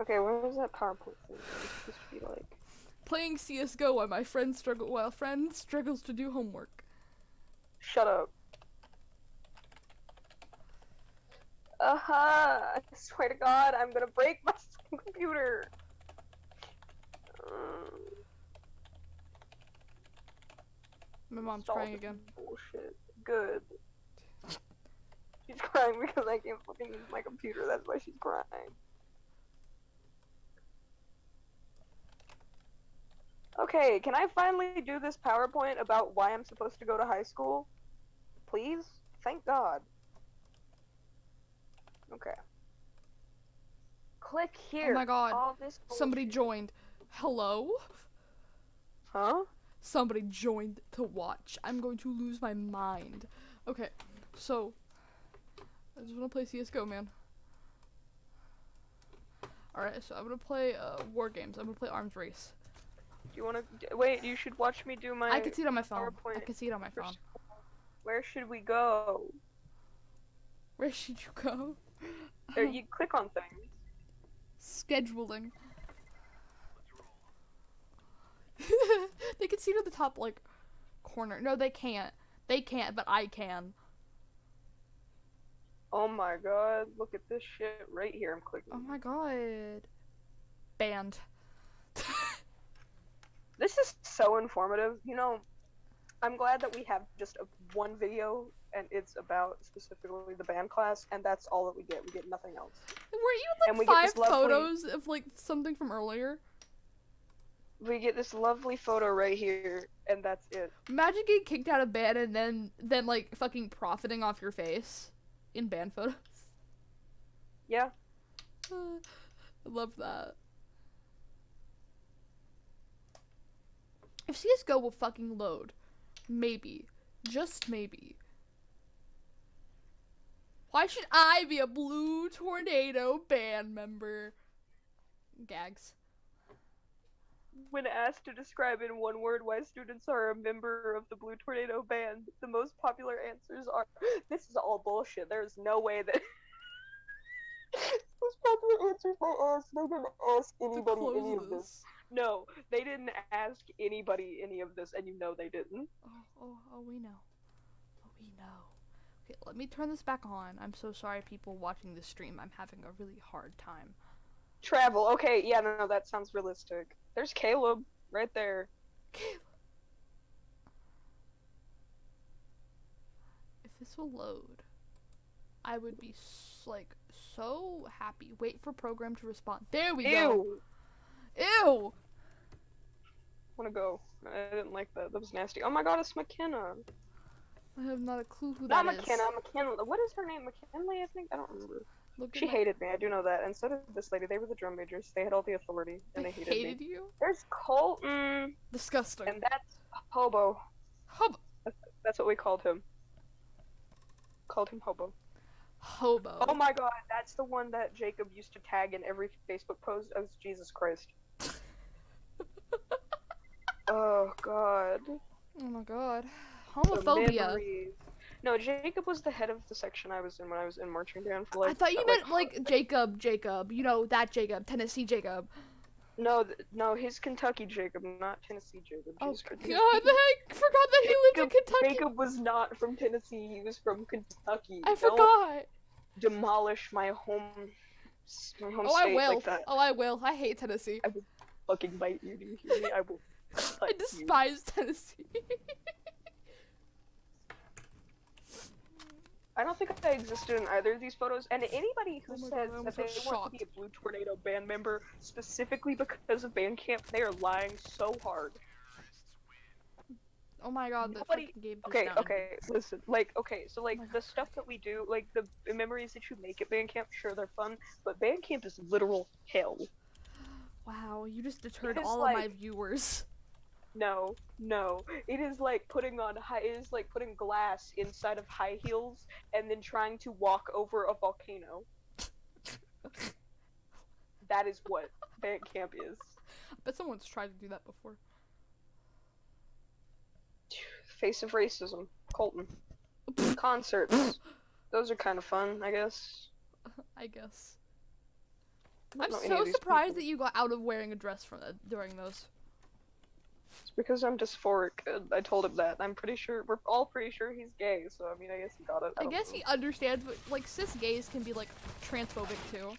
Okay, where was that PowerPoint thing? It's supposed to be like... Playing CS:GO while friend struggles to do homework. Shut up. I swear to God, I'm gonna break my computer. My mom's Stop crying this again. Bullshit. Good. She's crying because I can't fucking use my computer. That's why she's crying. Okay, can I finally do this PowerPoint about why I'm supposed to go to high school? Please? Thank God. Okay. Click here. Oh my God. All this Somebody joined. Hello? Huh? Somebody joined to watch. I'm going to lose my mind. Okay, so I just want to play CS:GO, man. Alright, so I'm gonna play war games. I'm gonna play Arms Race. Do you wanna wait? You should watch me do my. I can see it on my phone. PowerPoint. I can see it on my phone. Where should we go? Where should you go? There, you click on things. Scheduling. They can see it at the top, like, corner. No, they can't. They can't, but I can. Oh my God! Look at this shit right here. I'm clicking. Oh my God. Banned. This is so informative. You know, I'm glad that we have just one video and it's about specifically the band class, and that's all that we get. We get nothing else. Were you And we like get 5 this lovely- photos of like something from earlier? We get this lovely photo right here, and that's it. Imagine getting kicked out of band and then like fucking profiting off your face in band photos. Yeah. I love that. If CS:GO will fucking load, maybe, just maybe. Why should I be a Blue Tornado band member? Gags. When asked to describe in one word why students are a member of the Blue Tornado band, the most popular answers are, "This is all bullshit. There's no way that." Most popular answers by us. They didn't ask anybody any of this. No, they didn't ask anybody any of this, and you know they didn't. Oh, we know. Oh, we know. Okay, let me turn this back on. I'm so sorry, people watching this stream. I'm having a really hard time. Travel. Okay, yeah, no, that sounds realistic. There's Caleb right there. Caleb. If this will load, I would be like so happy. Wait for program to respond. There we go. Ew. Wanna go? I didn't like that. That was nasty. Oh my God, it's McKenna. I have not a clue who that Not is. McKenna. McKinley. What is her name? McKinley, I think. I don't remember. Look She hated me. I do know that. And so did this lady. They were the drum majors. They had all the authority, and they hated me. you? There's Colton. Disgusting. And that's Hobo. Hobo. That's what we called him. Called him Hobo. Hobo. Oh my God, that's the one that Jacob used to tag in every Facebook post as Jesus Christ. Oh God. Oh my God. The Homophobia. memories. No, Jacob was the head of the section I was in when I was in marching band for like. I thought you meant like Jacob. You know that Jacob, Tennessee Jacob. No, no, his Kentucky Jacob, not Tennessee Jacob. Oh Jesus Christ. God, I forgot that he lived in Kentucky. Jacob was not from Tennessee. He was from Kentucky. I Don't forgot. demolish my home Oh, I state will. like that. Oh, I will. I hate Tennessee. I will fucking bite you. Do you hear me? I will. I despise Tennessee. I don't think I existed in either of these photos, and anybody who Oh my says God, I that almost they got want to shocked. be a Blue Tornado band member specifically because of Bandcamp, they are lying so hard. Oh my God, the Nobody- fucking game is Okay, down. okay, listen, like, okay, so, like, Oh my the stuff that we do, like, the memories that you make at Bandcamp, sure, they're fun, but Bandcamp is literal hell. Wow, you just deterred It is all of my like- viewers. No, no, it is like putting glass inside of high heels and then trying to walk over a volcano. That is what Bandcamp is. I bet someone's tried to do that before. Face of racism, Colton. Concerts. Those are kind of fun, I guess. I guess. I'm so surprised that you got out of wearing a dress from during those. It's because I'm dysphoric, and I told him that. I'm pretty sure, we're all pretty sure he's gay, so I mean, I guess he got it. I guess he understands, but like cis gays can be like transphobic too.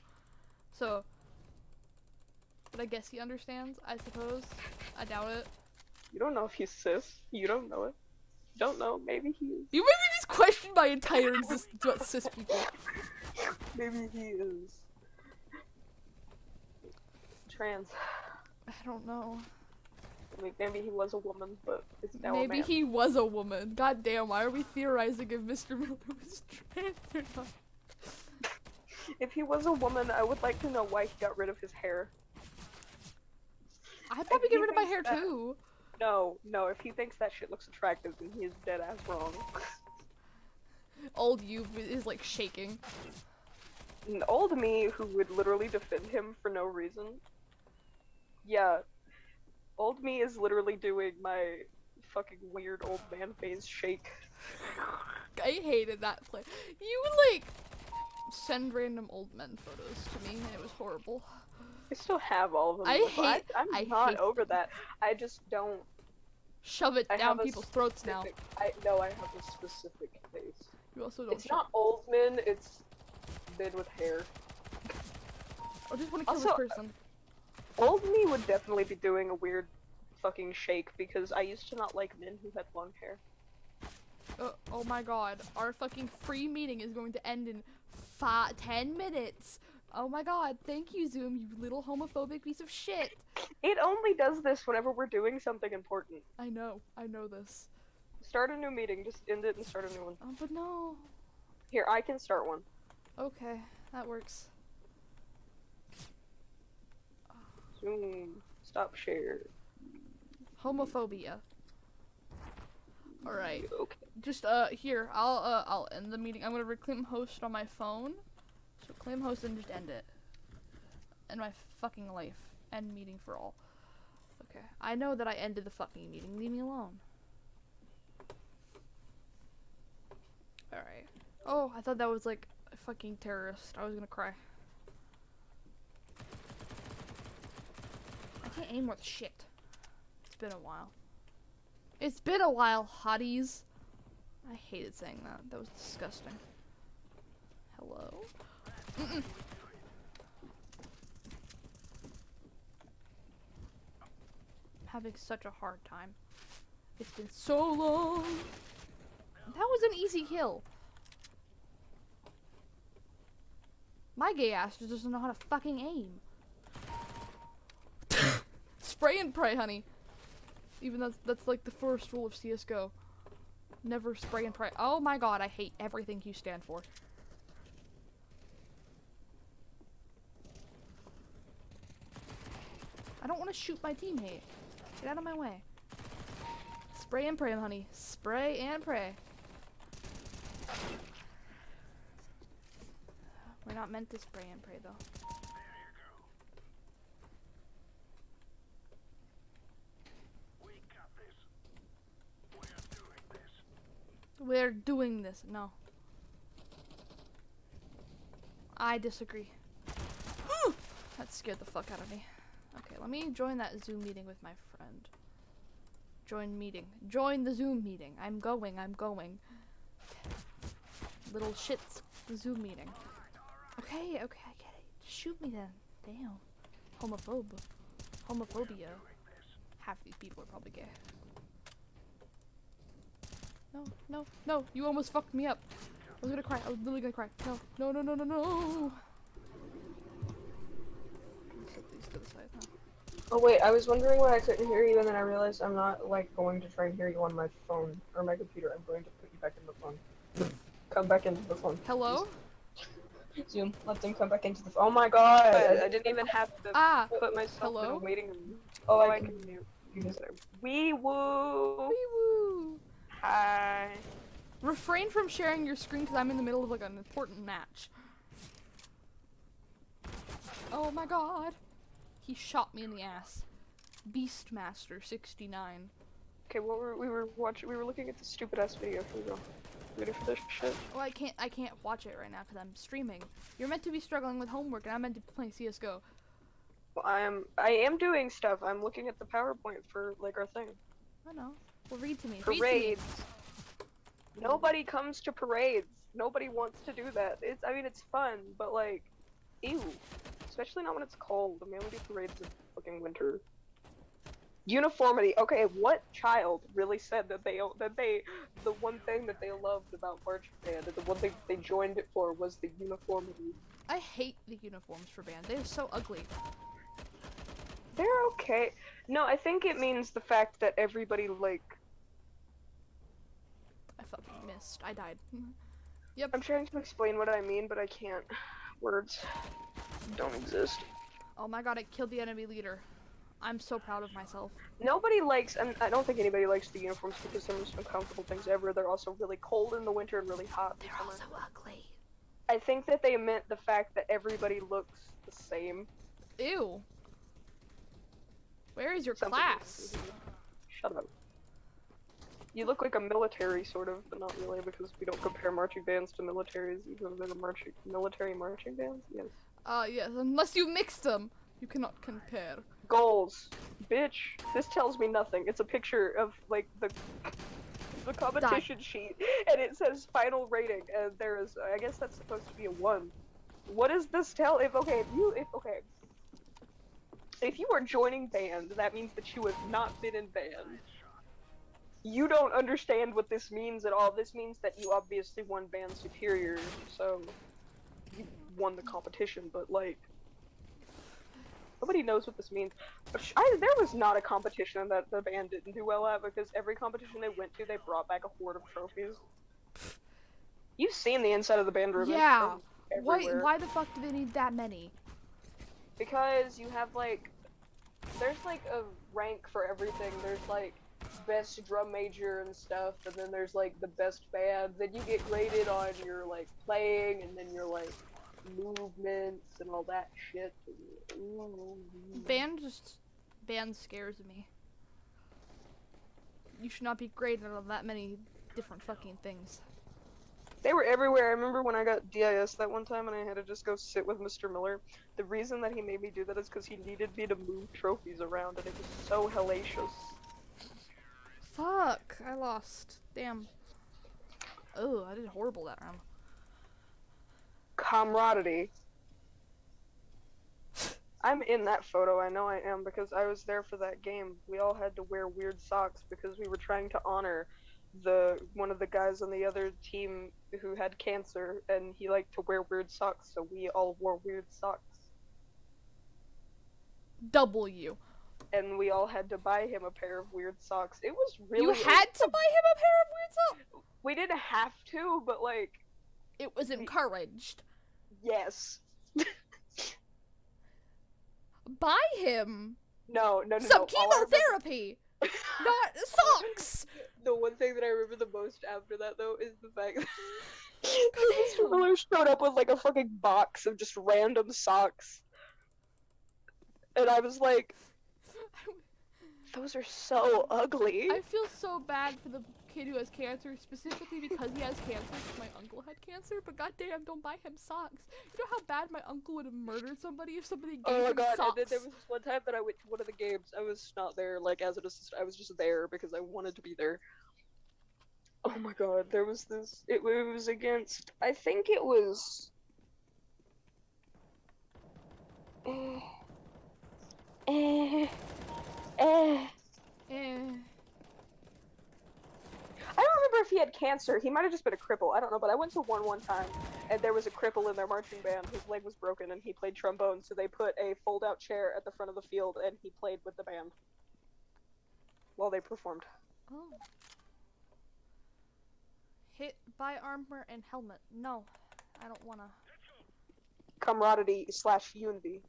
So, but I guess he understands, I suppose. I doubt it. You don't know if he's cis. You don't know it. You don't know. Maybe he is. You made me just question my entire existence about cis people. Maybe he is. Trans. I don't know. I mean, maybe he was a woman, but it's now a Maybe man. he was a woman. God damn, why are we theorizing if Mr. Miller was trans or not? If he was a woman, I would like to know why he got rid of his hair. I'd probably get he rid of my thinks hair that- too. No, if he thinks that shit looks attractive, then he is dead ass wrong. Old you is like shaking. An old me who would literally defend him for no reason. Yeah. Old me is literally doing my fucking weird old man phase shake. I hated that play. You would like send random old men photos to me and it was horrible. I still have all of them. I I'm not hate over that. I just don't. Shove it I down have a people's throats now. I have a specific face. You also don't It's not old men, it's men with hair. I just want to kill Also, this person. Old me would definitely be doing a weird fucking shake because I used to not like men who had long hair. Oh my god, our fucking free meeting is going to end in 10 minutes. Oh my god, thank you Zoom, you little homophobic piece of shit. It only does this whenever we're doing something important. I know this. Start a new meeting, just end it and start a new one. Oh, but no. Here, I can start one. Okay, that works. Zoom, stop share. Homophobia. Alright. Okay. Just, here, I'll end the meeting. I'm gonna reclaim host on my phone. So claim host and just end it. End my fucking life. End meeting for all. Okay. I know that I ended the fucking meeting. Leave me alone. Alright. Oh, I thought that was like a fucking terrorist. I was gonna cry. I can't aim worth shit. It's been a while. It's been a while, hotties. I hated saying that. That was disgusting. Hello? Mm-mm. I'm having such a hard time. It's been so long. That was an easy kill. My gay ass just doesn't know how to fucking aim. Spray and pray, honey. Even that's like the first rule of CSGO. Never spray and pray. Oh my god, I hate everything you stand for. I don't want to shoot my teammate. Get out of my way. Spray and pray, honey. Spray and pray. We're not meant to spray and pray, though. We're doing this. No. I disagree. That scared the fuck out of me. Okay, let me join that Zoom meeting with my friend. Join meeting. Join the Zoom meeting. I'm going. Little shits. The Zoom meeting. Okay, I get it. Shoot me then. Damn. Homophobia. Half these people are probably gay. No, you almost fucked me up. I was gonna cry. I was literally gonna cry. No. Set these to the side now. Oh wait, I was wondering why I couldn't hear you, and then I realized I'm not like going to try and hear you on my phone or my computer. I'm going to put you back in the phone. Come back into the phone. Hello? Zoom, let them come back into the phone. Oh my god! I didn't even have to put myself in a waiting room. Oh, I can mute. Wee woo! Wee woo! Hi. Refrain from sharing your screen because I'm in the middle of like an important match. Oh my god. He shot me in the ass. Beastmaster 69. Okay, what we were watching? We were looking at the stupid ass video for real. Ready for this shit? Well, I can't watch it right now because I'm streaming. You're meant to be struggling with homework, and I'm meant to be playing CS:GO. Well, I am doing stuff. I'm looking at the PowerPoint for like our thing. I know. Well, read to me. Parades. Nobody comes to parades. Nobody wants to do that. I mean, it's fun, but like, ew. Especially not when it's cold. I mean, we do parades in fucking winter. Uniformity. Okay, what child really said that the one thing that they loved about marching band, and the one thing that they joined it for was the uniformity? I hate the uniforms for band. They're so ugly. They're okay. No, I think it means the fact that everybody like. I fucking missed. I died. Yep. I'm trying to explain what I mean, but I can't. Words don't exist. Oh my god, I killed the enemy leader. I'm so proud of myself. Nobody likes, and I don't think anybody likes the uniforms because they're the most uncomfortable things ever. They're also really cold in the winter and really hot in They're summer. also ugly. I think that they meant the fact that everybody looks the same. Ew. Where is your Something class? Shut up. You look like a military, sort of, but not really, because we don't compare marching bands to militaries, even though they're military marching bands. Yes. Yes, unless you mix them, you cannot compare. Goals. Bitch, this tells me nothing. It's a picture of, like, the competition sheet, and it says final rating, and there is, I guess that's supposed to be a 1. What does this tell? If you are joining band, that means that you have not been in band. You don't understand what this means at all. This means that you obviously won band superior, so you won the competition, but like, nobody knows what this means. There was not a competition that the band didn't do well at, because every competition they went to, they brought back a horde of trophies. You've seen the inside of the band room. Yeah. Everywhere. Why the fuck do they need that many? Because you have like, there's like a rank for everything. There's like best drum major and stuff, and then there's like the best band. Then you get graded on your like playing, and then your like movements and all that shit. Band scares me. You should not be graded on that many different fucking things. They were everywhere. I remember when I got DIS that one time and I had to just go sit with Mr. Miller. The reason that he made me do that is because he needed me to move trophies around, and it was so hellacious. Fuck, I lost. Damn. Oh, I did horrible that round. Camaraderie. I'm in that photo, I know I am, because I was there for that game. We all had to wear weird socks because we were trying to honor one of the guys on the other team who had cancer, and he liked to wear weird socks, so we all wore weird socks. W. And we all had to buy him a pair of weird socks. It was really— You had to buy him a pair of weird socks? We didn't have to, but like— It was encouraged. Yes. Buy him! No. Some chemotherapy! Not socks! The one thing that I remember the most after that, though, is the fact that Mr. Miller showed up with like a fucking box of just random socks. And I was like, those are so ugly. I feel so bad for the kid who has cancer, specifically because he has cancer, because my uncle had cancer, but goddamn, don't buy him socks. You know how bad my uncle would have murdered somebody if somebody gave him God, socks? and then there was this one time that I went to one of the games. I was not there, like, as an assistant. I was just there because I wanted to be there. Oh my god, there was this— it was against— I think it was— I don't remember if he had cancer. He might have just been a cripple. I don't know, but I went to one time, and there was a cripple in their marching band. His leg was broken, and he played trombone, so they put a fold-out chair at the front of the field, and he played with the band while they performed. Oh. Hit by armor and helmet. No, I don't wanna. Camaraderie / unity.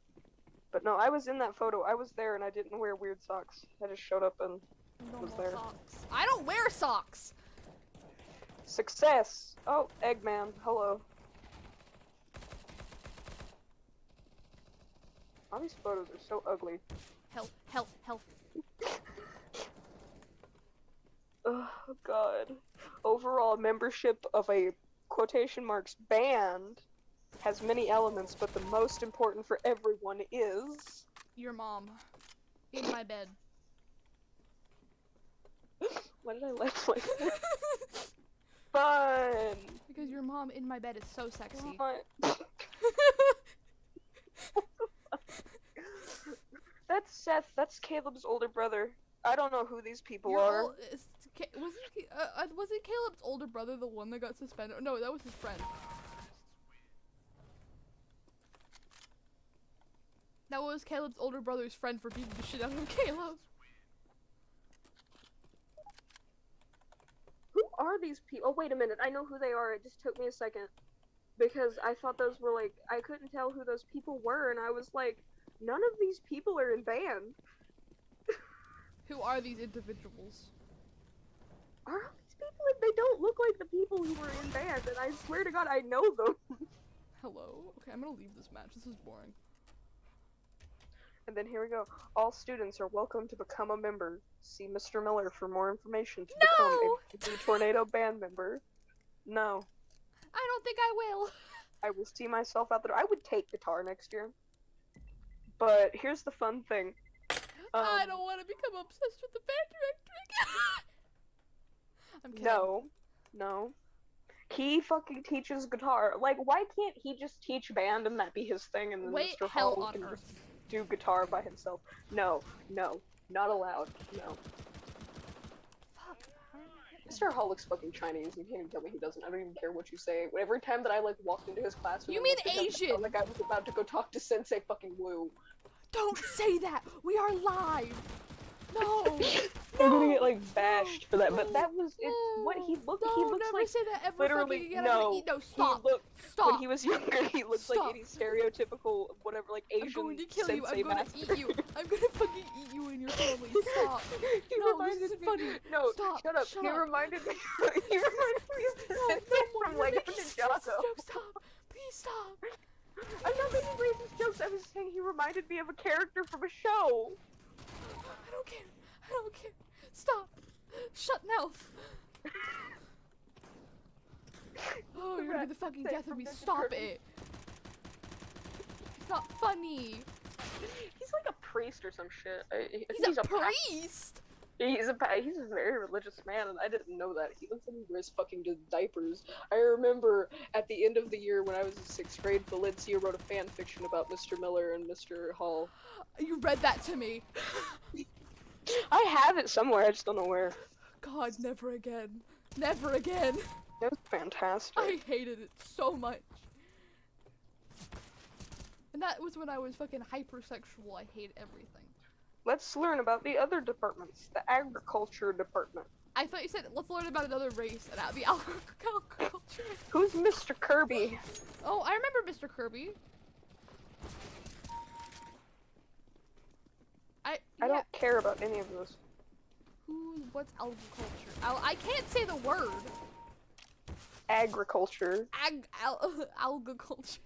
But no, I was in that photo. I was there, and I didn't wear weird socks. I just showed up and was there. Socks. I don't wear socks! Success! Oh, Eggman, hello. All these photos are so ugly. Help. Oh god. overall membership of a quotation marks band has many elements, but the most important for everyone is Your mom. In my bed. why did I laugh like that? Fun. Because your mom in my bed is so sexy. What? That's Seth. That's Caleb's older brother. I don't know who these people are. Wasn't Caleb's older brother the one that got suspended? No, that was his friend. That was Caleb's older brother's friend for beating the shit out of Caleb. Who are these people? Oh, wait a minute. I know who they are. It just took me a second. Because I thought those were like, I couldn't tell who those people were, and I was like, none of these people are in band. Who are these individuals? Are all these people like, they don't look like the people who were in band, and I swear to God, I know them. Hello? Okay, I'm gonna leave this match. This is boring. And then here we go. All students are welcome to become a member. See Mr. Miller for more information to become a Tornado band member. No. I don't think I will. I will see myself out there. I would take guitar next year. But here's the fun thing. I don't want to become obsessed with the band director again. I'm kidding. No. He fucking teaches guitar. Like, why can't he just teach band and that be his thing, and then Wait, Mr. hell Hall on can earth. just do guitar by himself? No, not allowed. No. Fuck. Mr. Hall looks fucking Chinese. You can't even tell me he doesn't. I don't even care what you say. Every time that I like walked into his classroom, You and mean looked at him, I Asian? felt like I was about to go talk to Sensei fucking Wu. Don't say that. We are live. No. I'm gonna get like bashed for that, but that was what he looked. No, he looks never like say that ever literally fucking again. no. No, stop. He looked, Stop. When he was younger, he looked Stop. like any stereotypical whatever, like Asian I'm going to kill sensei you. I'm going master. to eat you. I'm going to fucking eat you and your family. Stop. He No, reminded this is me. funny. No, Stop. shut up. Shut He up. reminded me. He reminded me of the sensei from You're Lego making Ninjago. racist jokes. Stop. Please stop. I'm not making racist jokes. I was saying he reminded me of a character from a show. I don't care. I don't care. Stop. Shut mouth. Oh, you're gonna be the fucking death of me. Stop it. It's not funny. He's like a priest or some shit. I think He's a priest. He's a very religious man, and I didn't know that. He looks like he wears fucking diapers. I remember at the end of the year when I was in 6th grade, Valencia wrote a fan fiction about Mr. Miller and Mr. Hall. You read that to me. I have it somewhere, I just don't know where. God, never again. Never again. It was fantastic. I hated it so much. And that was when I was fucking hypersexual. I hate everything. Let's learn about the other departments. The agriculture department. I thought you said let's learn about another race and the agriculture. Who's Mr. Kirby? Oh, I remember Mr. Kirby. I don't care about any of those. What's agriculture? I can't say the word. Agriculture. Agriculture.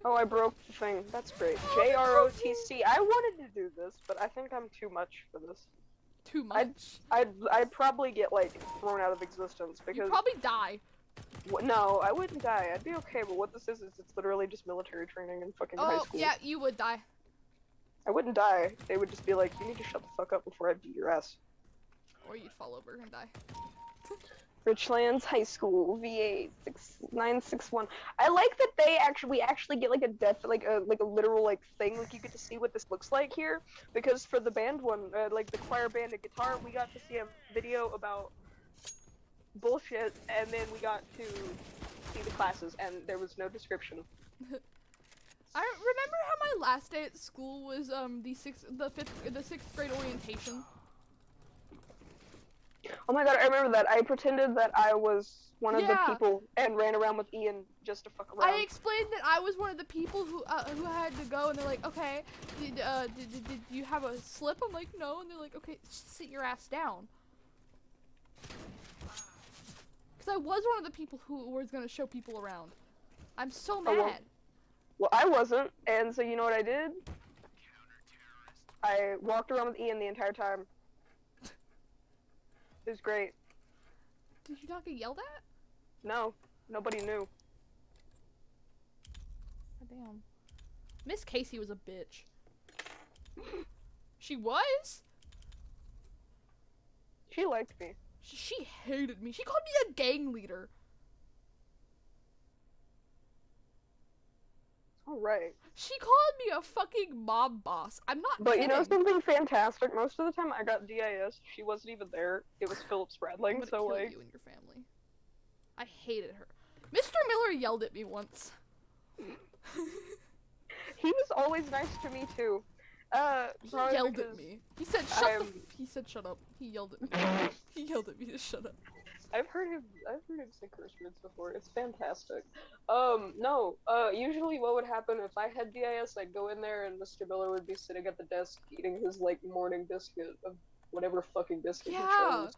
Oh, I broke the thing. That's great. JROTC. I wanted to do this, but I think I'm too much for this. Too much. I'd probably get like thrown out of existence because. You'd probably die. No, I wouldn't die. I'd be okay. But what this is it's literally just military training in fucking high Oh school. yeah, you would die. I wouldn't die. They would just be like, you need to shut the fuck up before I beat your ass. Or you'd fall over and die. Richlands High School, VA 6961. I like that we actually get like a literal like thing, like you get to see what this looks like here, because for the band one, like the choir band and guitar, we got to see a video about bullshit, and then we got to see the classes, and there was no description. I remember how my last day at school was the sixth grade orientation. Oh my god, I remember that. I pretended that I was one of the Yeah. people and ran around with Ian just to fuck around. I explained that I was one of the people who had to go, and they're like, okay, did you have a slip? I'm like, no, and they're like, okay, sit your ass down. Because I was one of the people who was gonna show people around. I'm so mad. well. Well, I wasn't, and so you know what I did? I walked around with Ian the entire time. It was great. Did you not get yelled at? No, nobody knew. God damn. Miss Casey was a bitch. She was? She liked me. She hated me. She called me a gang leader. Alright. She called me a fucking mob boss. I'm not But kidding. you know something fantastic? Most of the time I got DIS, she wasn't even there. It was Philip I'm Spradling, gonna so kill like... you and your family. I hated her. Mr. Miller yelled at me once. He was always nice to me too. He probably yelled because at me. He said, he said, shut up. He yelled at me. He yelled at me to shut up. I've heard him say curse words before. It's fantastic. No, usually what would happen if I had DIS, I'd go in there and Mr. Miller would be sitting at the desk eating his, like, morning biscuit of whatever fucking biscuit he Yeah. chose.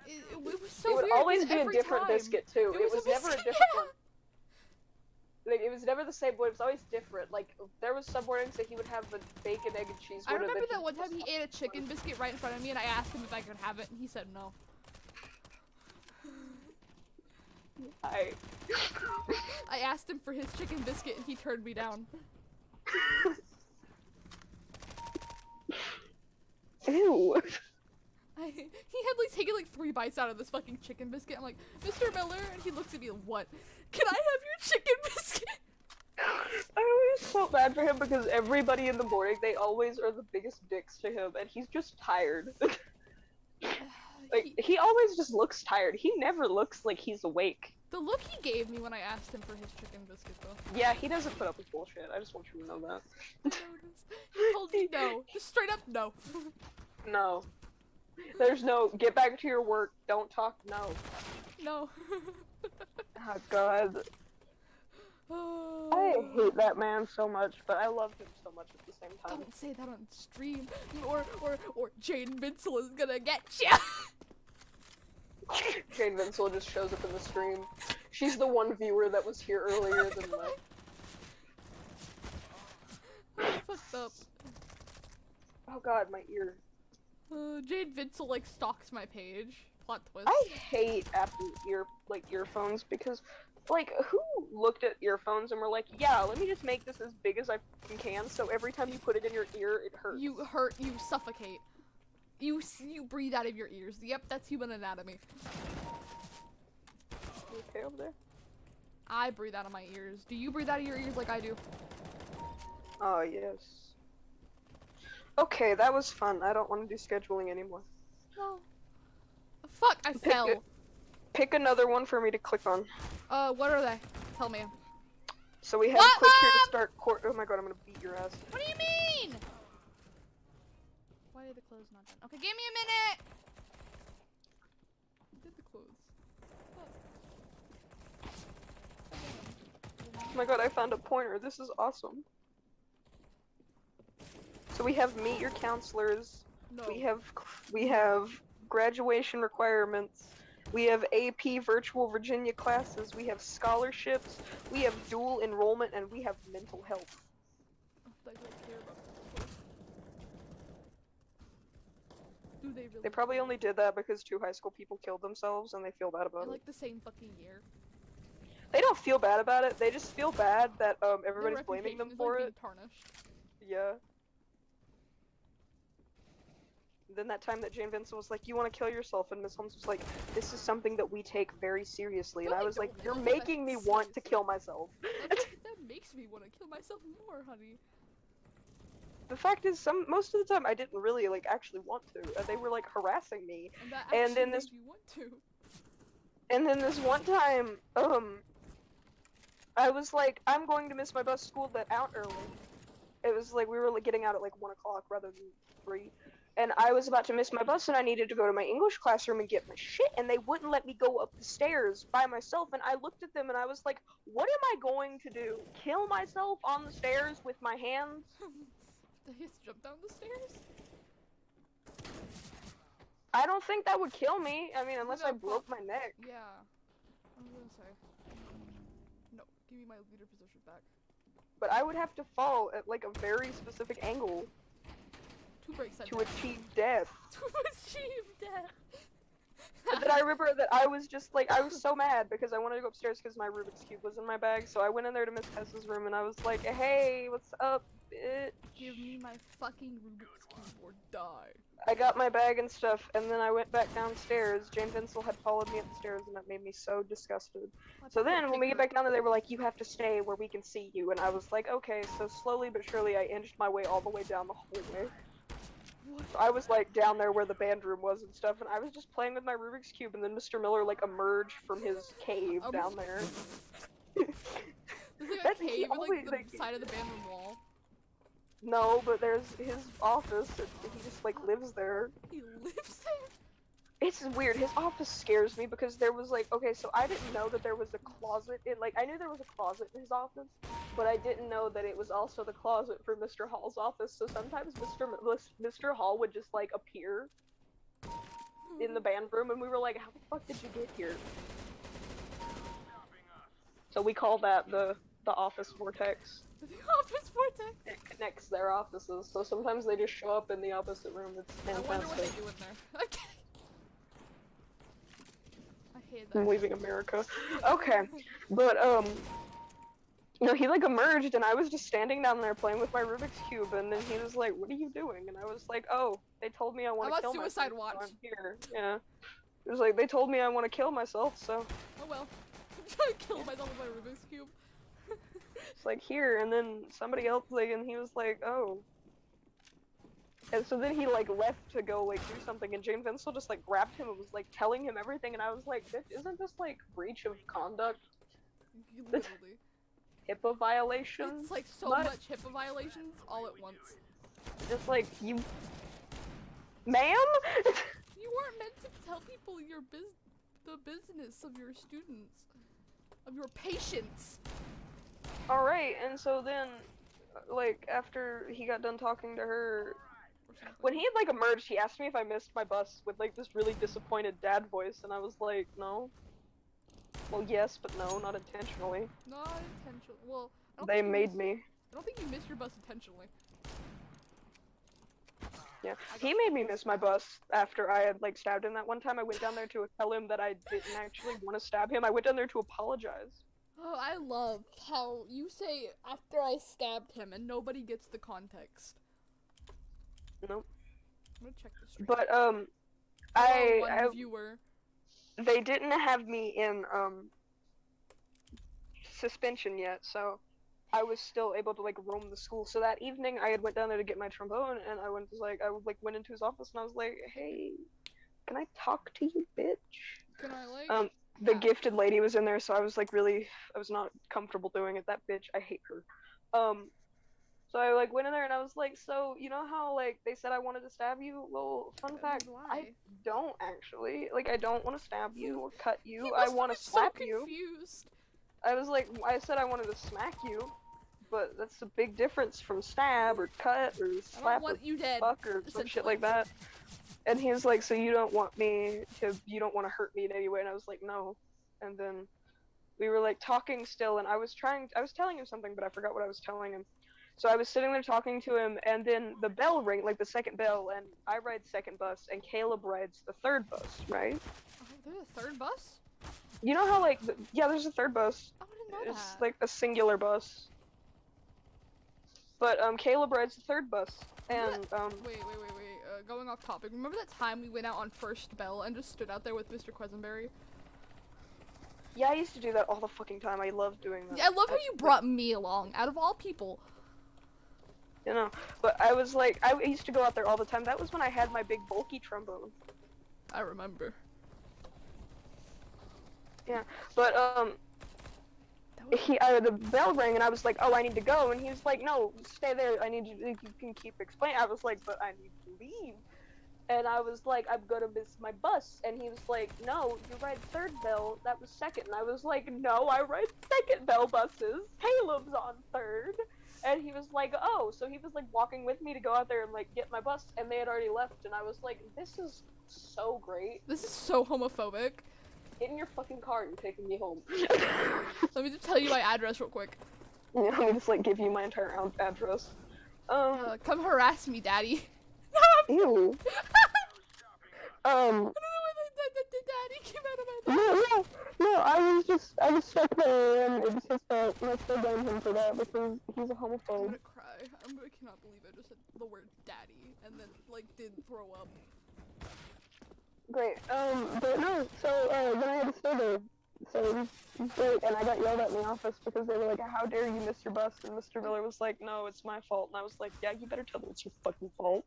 It was so It would weird, always 'cause be a every different time- biscuit, too. It was never a biscuit, different yeah. one. Like, it was never the same, but it was always different. Like, there was some mornings that he would have the bacon, egg, and cheese I one, and remember then that one time he ate a chicken biscuit right in front of me and I asked him if I could have it and he said no. I asked him for his chicken biscuit and he turned me down. Ew. He had like taken like 3 bites out of this fucking chicken biscuit. I'm like, Mr. Miller, and he looks at me, what? Can I have your chicken biscuit? I always felt bad for him because everybody in the morning, they always are the biggest dicks to him, and he's just tired. Like, he always just looks tired. He never looks like he's awake. The look he gave me when I asked him for his chicken biscuit, though. Yeah, he doesn't put up with bullshit. I just want you to know that. He told me no. Just straight up no. No. There's no, get back to your work, don't talk, no. No. Oh, God. I hate that man so much, but I love him so much at the same time. Don't say that on stream, or Jane Vinsel is gonna get ya. Jane Vinsel just shows up in the stream. She's the one viewer that was here earlier than me. Fucked up. Oh God, my ear. Jane Vinsel like stalks my page. Plot twist. I hate Apple earphones because, like, who looked at earphones and were like, yeah, let me just make this as big as I can, so every time you put it in your ear, it hurts. You suffocate. You breathe out of your ears. Yep, that's human anatomy. You okay over there? I breathe out of my ears. Do you breathe out of your ears like I do? Oh, yes. Okay, that was fun. I don't want to do scheduling anymore. No. Fuck, I fell. Pick another one for me to click on. What are they? Tell me. So we have What, click here to Mom? start court. Oh my God, I'm gonna beat your ass. What do you mean? Why are the clothes not done? Okay, give me a minute! Who did the clothes? Oh my God, I found a pointer. This is awesome. So we have meet your counselors. No. We have graduation requirements. We have AP virtual Virginia classes. We have scholarships. We have dual enrollment, and we have mental health. They don't care about this. Do they really? They probably only did that because 2 high school people killed themselves, and they feel bad about They're it. like the same fucking year. They don't feel bad about it. They just feel bad that everybody's Their blaming them reputation is, for like, it. being tarnished. Yeah. Then that time that Jane Vincent was like, "You want to kill yourself," and Miss Holmes was like, "This is something that we take very seriously," and No, I they was like, don't. "You're They don't making me take it want to kill myself." That makes me want to kill myself more, honey. The fact is, most of the time I didn't really like actually want to. They were like harassing me, And that And actually then made this- you want to. and then this one time, I was like, "I'm going to miss my bus school that out early." It was like we were like getting out at like 1 o'clock rather than 3. And I was about to miss my bus and I needed to go to my English classroom and get my shit, and they wouldn't let me go up the stairs by myself, and I looked at them and I was like, what am I going to do? Kill myself on the stairs with my hands? Did he just jump down the stairs? I don't think that would kill me. I mean, unless I No, broke my neck. Yeah. I was gonna say. No, give me my leader position back. But I would have to fall at like a very specific angle Two breaks to achieve death. To achieve death. And then I remember that I was just like, I was so mad because I wanted to go upstairs because my Rubik's Cube was in my bag. So I went in there to Miss Tessa's room and I was like, hey, what's up, bitch? Give me my fucking Rubik's Cube or die. I got my bag and stuff, and then I went back downstairs. Jane Vinsel had followed me up the stairs, and that made me so disgusted. So then, when we get back down there, they were like, you have to stay where we can see you. And I was like, okay. So slowly but surely, I inched my way all the way down the hallway. So I was like down there where the band room was and stuff, and I was just playing with my Rubik's Cube, and then Mr. Miller like emerged from his cave down there. There's like a cave in like the side of the band room wall. No, but there's his office, and he just like lives there. He lives there? It's weird. His office scares me because there was like, okay, so I didn't know that there was a closet in, like, I knew there was a closet in his office, but I didn't know that it was also the closet for Mr. Hall's office. So sometimes Mr. Hall would just like appear in the band room, and we were like, how the fuck did you get here? So we call that the office vortex. The office vortex? It connects their offices, so sometimes they just show up in the opposite room. It's fantastic. I wonder what they do in there. Okay. I hate that. I'm leaving America. Okay, but you know, he like emerged, and I was just standing down there playing with my Rubik's Cube, and then he was like, "What are you doing?" And I was like, "Oh, they told me I want to kill myself. Suicide Watch. So I'm here." Yeah. It was like, they told me I want to kill myself, so. Oh well. I'm trying to kill myself with my Rubik's Cube. It's like, here, and then somebody else, like, and he was like, oh. And so then he, like, left to go, like, do something, and Jane Vinsel just, like, grabbed him and was, like, telling him everything, and I was like, bitch, isn't this, like, breach of conduct? Literally. HIPAA violation? It's like so much HIPAA violations all at once. Just like, you... Ma'am? You weren't meant to tell people the business of your students. Of your patients. Alright, and so then, like, after he got done talking to her, when he had, like, emerged, he asked me if I missed my bus with, like, this really disappointed dad voice, and I was like, no. Well, yes, but no, not intentionally. Not intentionally. Well, I don't They think you made me. I don't think you missed your bus intentionally. Yeah, he made me miss my bus after I had, like, stabbed him that one time. I went down there to tell him that I didn't actually want to stab him. I went down there to apologize. Oh, I love how you say after I stabbed him and nobody gets the context. Nope. I'm gonna check this. But, Viewer. They didn't have me in, suspension yet, so I was still able to, like, roam the school. So that evening, I had went down there to get my trombone, and I went into his office, and I was like, hey, can I talk to you, bitch? Can I, like... The gifted lady was in there, so I was, like, I was not comfortable doing it. That bitch, I hate her. So I, like, went in there, and I was like, so, you know how, like, they said I wanted to stab you? Well, fun fact, I don't, actually. Like, I don't want to stab you or cut you. I want to slap you. Confused. I was like, I said I wanted to smack you, but that's a big difference from stab or cut or slap or fuck or some shit like that. And he was like, so you don't want you don't want to hurt me in any way? And I was like, no. And then we were like talking still, and I was telling him something, but I forgot what I was telling him. So I was sitting there talking to him, and then the bell rang, like the second bell, and I ride second bus, and Caleb rides the third bus, right? Oh, there's a third bus? You know how, like, yeah, there's a third bus. I didn't know It's like a singular bus. But, Caleb rides the third bus, and, Wait, going off topic. Remember that time we went out on first bell and just stood out there with Mr. Quisenberry? Yeah, I used to do that all the fucking time. I love doing that. Yeah, I love how you brought me along, out of all people. You know, but I was like, I used to go out there all the time. That was when I had my big bulky trombone. I remember. Yeah, but, the bell rang, and I was like, oh, I need to go, and he was like, no, stay there, I need you can keep explaining. I was like, but I need to leave. And I was like, I'm gonna miss my bus, and he was like, no, you ride third bell, that was second. And I was like, no, I ride second bell buses, Caleb's on third. And he was like, oh, so he was like walking with me to go out there and like get my bus, and they had already left, and I was like, this is so great. This is so homophobic. Get in your fucking car and taking me home. Let me just tell you my address real quick. Yeah, let me just like give you my entire address. Come harass me, daddy. Ew. I don't know why the daddy No, I was stuck there, and it was his fault, and I still blame him for that, because he's a I'm homophobe. gonna cry. I cannot believe I just said the word daddy and then like did throw up. Great, but no, so, then I had to stay there. So it was great, and I got yelled at in the office because they were like, how dare you miss your bus? And Mr. Miller was like, no, it's my fault. And I was like, yeah, you better tell them it's your fucking fault.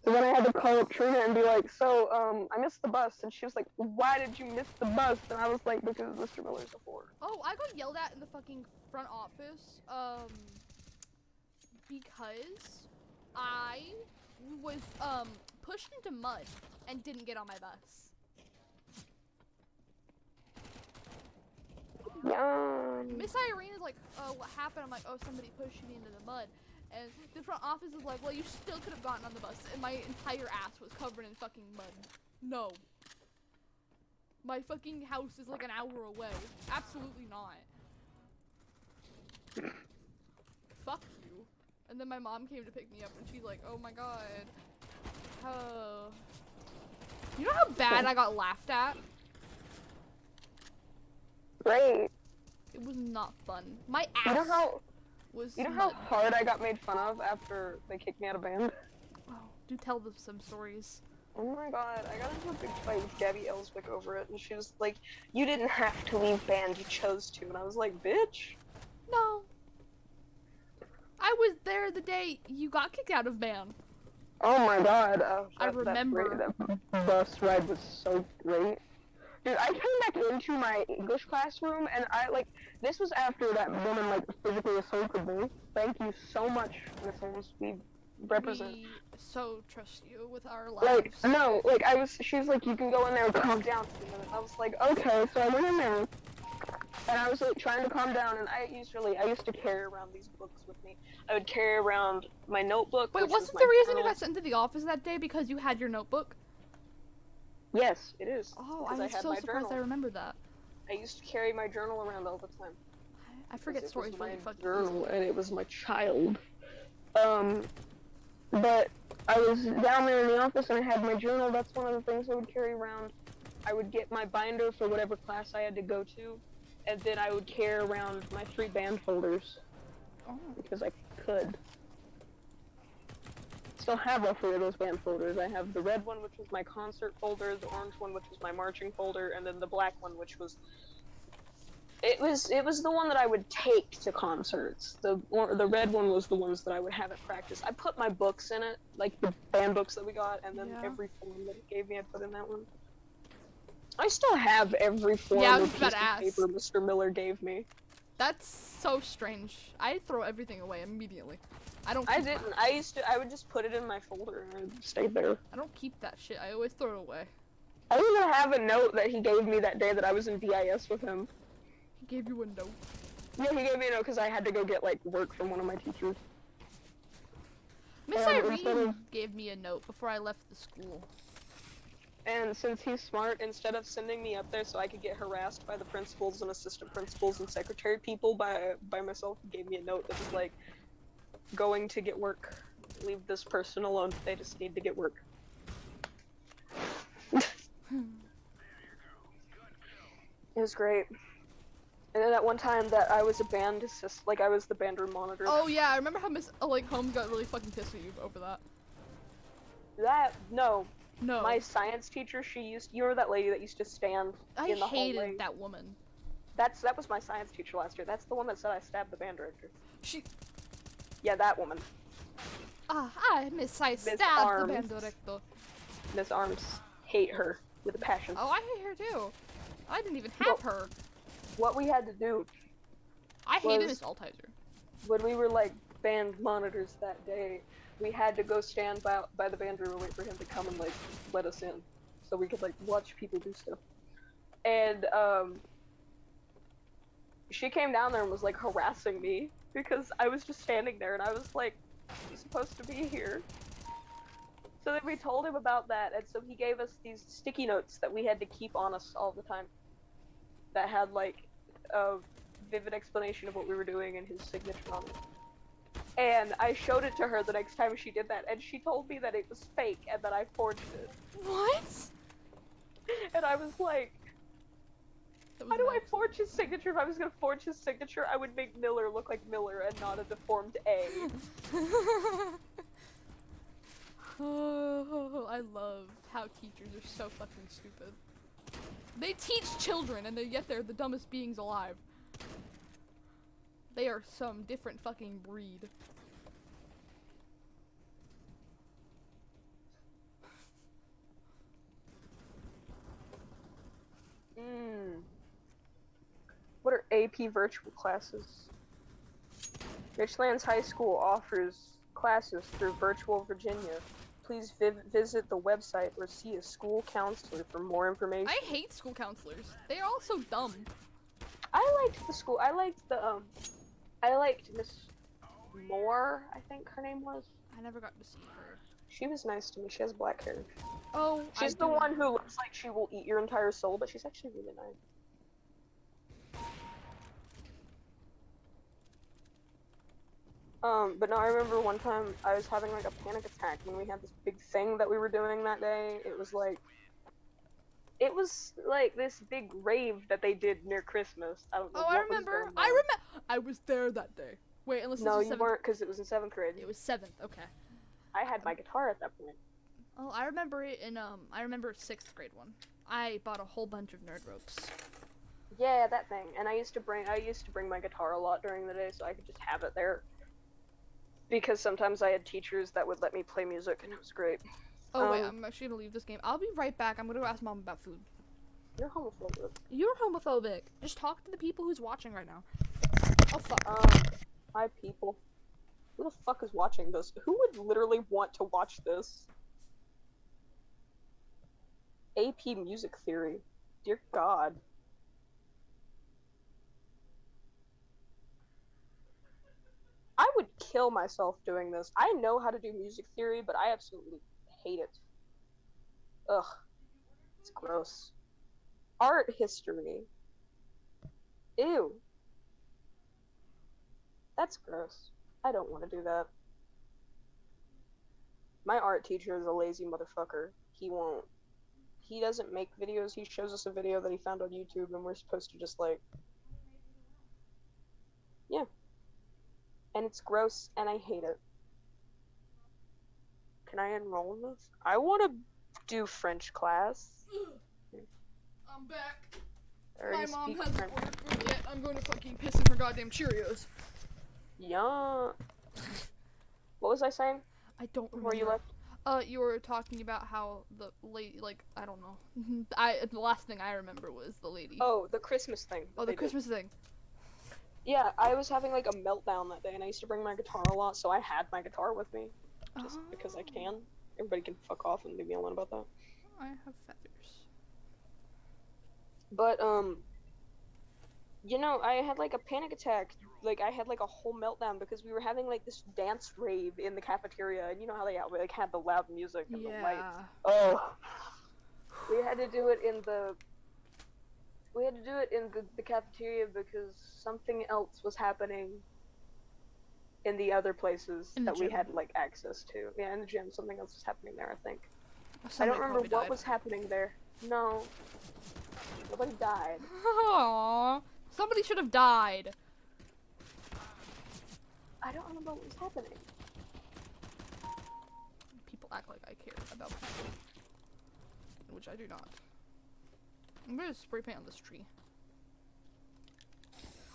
So then I had to call up Trina and be like, so, I missed the bus. And she was like, why did you miss the bus? And I was like, because Mr. Miller's a whore. Oh, I got yelled at in the fucking front office, because I was, pushed into mud and didn't get on my bus. Yeah. Miss Irene is like, what happened? I'm like, oh, somebody pushed me into the mud. And the front office is like, well, you still could have gotten on the bus. And my entire ass was covered in fucking mud. No. My fucking house is like an hour away. Absolutely not. Fuck you. And then my mom came to pick me up and she's like, oh my god. Oh. You know how bad I got laughed at? Great. It was not fun. My You know ass how, was you know how mud. hard I got made fun of after they kicked me out of band? Oh, do tell them some stories. Oh my god, I got into a big fight with Gabby Ellswick over it, and she was like, you didn't have to leave band, you chose to. And I was like, bitch. No. I was there the day you got kicked out of band. Oh my god, I remember. That bus ride was so great. Dude, I came back into my English classroom, and this was after that woman, physically assaulted me. Thank you so much, Miss Holmes. We represent. We so trust you with our lives. She's like, you can go in there and calm down for a minute. I was like, okay, so I went in there, and I was, trying to calm down, and I used to carry around these books with me. I would carry around my notebook. Wait, wasn't the reason you got sent to the office that day because you had your notebook? Yes, it is. Oh, because I'm I had so my surprised journal. I remember that. I used to carry my journal around all the time. I forget stories really fucking journal, easily. and it was my child. But I was down there in the office, and I had my journal. That's one of the things I would carry around. I would get my binder for whatever class I had to go to, and then I would carry around my 3 band folders. Oh. Because I could. Still have all 3 of those band folders. I have the red one, which was my concert folder, the orange one, which was my marching folder, and then the black one, which was... It was the one that I would take to concerts. The red one was the ones that I would have at practice. I put my books in it, like the band books that we got, and then every form that it gave me, I put in that one. I still have every form of piece of paper Mr. Miller gave me. That's so strange. I throw everything away immediately. I didn't. I would just put it in my folder and it stayed there. I don't keep that shit. I always throw it away. I even have a note that he gave me that day that I was in BIS with him. He gave you a note? Yeah, he gave me a note because I had to go get, work from one of my teachers. Miss Irene gave me a note before I left the school. And since he's smart, instead of sending me up there so I could get harassed by the principals and assistant principals and secretary people by myself, he gave me a note that was like, going to get work. Leave this person alone. They just need to get work. It was great. And then at one time that I was a band assist, I was the band room monitor. Oh yeah, I remember how Miss Holmes got really fucking pissed at you over that. No. No. My science teacher, you remember that lady that used to stand in the hallway? I hated that woman. That was my science teacher last year. That's the one that said I stabbed the band director. Yeah, that woman. I stabbed the band director. Miss Arms. Hate her with a passion. Oh, I hate her too. I didn't even have her. What we had to do... I hated Miss Altizer. When we were, band monitors that day, we had to go stand by the band room and wait for him to come and, let us in. So we could, watch people do stuff. And, she came down there and was, harassing me. Because I was just standing there and I was like, you're supposed to be here. So then we told him about that, and so he gave us these sticky notes that we had to keep on us all the time. That had a vivid explanation of what we were doing and his signature on it. And I showed it to her the next time she did that, and she told me that it was fake and that I forged it. What? And I was like, That how was do an I forge his signature? If I was gonna forge his signature, I would make Miller look like Miller and not a deformed A. Oh, I love how teachers are so fucking stupid. They teach children and yet they're the dumbest beings alive. They are some different fucking breed. What are AP virtual classes? Richlands High School offers classes through Virtual Virginia. Please visit the website or see a school counselor for more information. I hate school counselors. They are all so dumb. I liked the school. I liked Miss Moore, I think her name was. I never got to see her. She was nice to me. She has black hair. Oh, She's the one who looks like she will eat your entire soul, but she's actually really nice. But no, I remember one time I was having like a panic attack when we had this big thing that we were doing that day. It was like this big rave that they did near Christmas. I don't know. Oh, what I was remember. going I on. remember. I was there that day. Wait, unless No, this was you 7th. weren't, because it was in 7th grade. It was 7th. Okay. I had my guitar at that point. Oh, I remember it in I remember 6th grade one. I bought a whole bunch of nerd ropes. Yeah, that thing. And I used to bring my guitar a lot during the day, so I could just have it there. Because sometimes I had teachers that would let me play music, and it was great. Oh wait, I'm actually gonna leave this game. I'll be right back. I'm gonna go ask mom about food. You're homophobic. You're homophobic. Just talk to the people who's watching right now. Oh fuck. Hi people. Who the fuck is watching this? Who would literally want to watch this? AP Music Theory. Dear God. I would kill myself doing this. I know how to do music theory, but I absolutely hate it. Ugh. It's gross. Art history. Ew. That's gross. I don't want to do that. My art teacher is a lazy motherfucker. He doesn't make videos. He shows us a video that he found on YouTube, and we're supposed to just like... Yeah. And it's gross, and I hate it. Can I enroll in this? I want to do French class. I'm back. I already My mom speak hasn't French. ordered food yet. I'm going to fucking piss in her goddamn Cheerios. Yeah. What was I saying I don't remember. before you left? You were talking about how the lady, like, I don't know. The last thing I remember was the lady. Oh, the Christmas thing. Oh, that the they did. Christmas thing. Yeah, I was having like a meltdown that day, and I used to bring my guitar a lot, so I had my guitar with me, just because I can. Everybody can fuck off and leave me alone about that. I have feathers. But you know, I had like a panic attack. Like I had like a whole meltdown because we were having like this dance rave in the cafeteria, and you know how they like had the loud music and the lights. Yeah. Oh. We had to do it in the cafeteria because something else was happening in the other places In the that we gym. had like access to. Yeah, in the gym, something else was happening there, I think. I Somebody don't remember probably what died. was happening there. No. Nobody died. Aww. Somebody should have died. I don't remember what was happening. People act like I care about people. Which I do not. I'm gonna spray paint on this tree.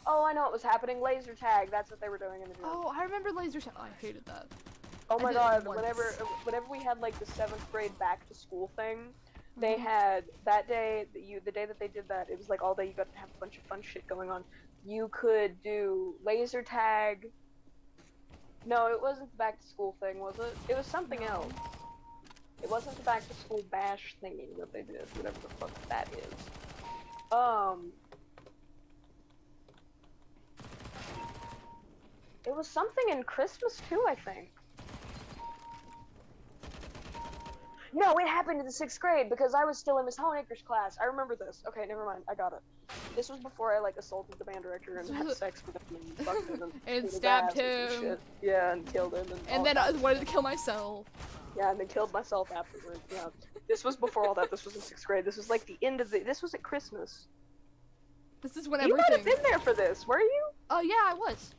Oh, I know what was happening. Laser tag. That's what they were doing in the gym. Oh, I remember laser tag. Oh, I hated that. Oh I my did it god, once. whenever we had like the 7th grade back to school thing, they Mhm. had that day, the day that they did that, it was like all day you got to have a bunch of fun shit going on. You could do laser tag. No, it wasn't the back to school thing, was it? It was something No. else. It wasn't the back to school bash thingy that they did, whatever the fuck that is. It was something in Christmas too, I think. No, it happened in the 6th grade because I was still in Miss Honeacre's class. I remember this. Okay, never mind. I got it. This was before I like assaulted the band director and had sex with him and fucked him and, And beat his stabbed ass and some him. shit. Yeah, and killed him. And all And then that. I wanted to kill myself. Yeah, and then killed myself afterwards. Yeah. This was before all that. This was in 6th grade. This was like the end of the. This was at Christmas. This is when You might have everything. been there for this, were you? Oh yeah, I was.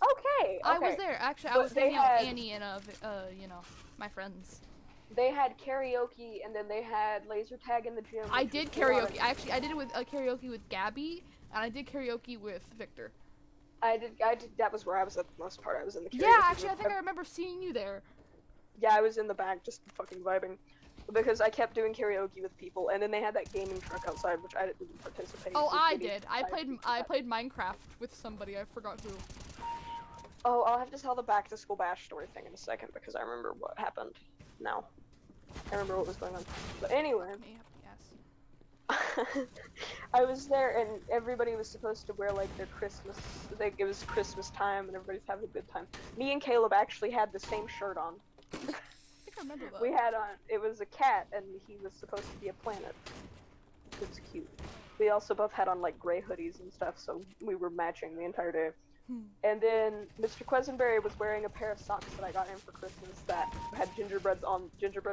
Okay. I was okay. there. Actually, I But was they hanging out with had- Annie and you know, my friends. They had karaoke, and then they had laser tag in the gym. I which did was a lot of- karaoke. I did it with karaoke with Gabby, and I did karaoke with Victor. I did. That was where I was at the most part. I was in the karaoke. Yeah, actually, I with think I remember seeing you there. Yeah, I was in the back just fucking vibing. Because I kept doing karaoke with people, and then they had that gaming truck outside, which I didn't participate in. Oh, so I maybe did. I played Minecraft with somebody. I forgot who. Oh, I'll have to tell the back to school bash story thing in a second because I remember what happened. Now, I remember what was going on. But anyway, Me, yes. I was there, and everybody was supposed to wear like their Christmas. Like it was Christmas time, and everybody's having a good time. Me and Caleb actually had the same shirt on. I think I remember that. We had on. It was a cat, and he was supposed to be a planet. It was cute. We also both had on like gray hoodies and stuff, so we were matching the entire day. And then Mr. Quisenberry was wearing a pair of socks that I got him for Christmas that had gingerbread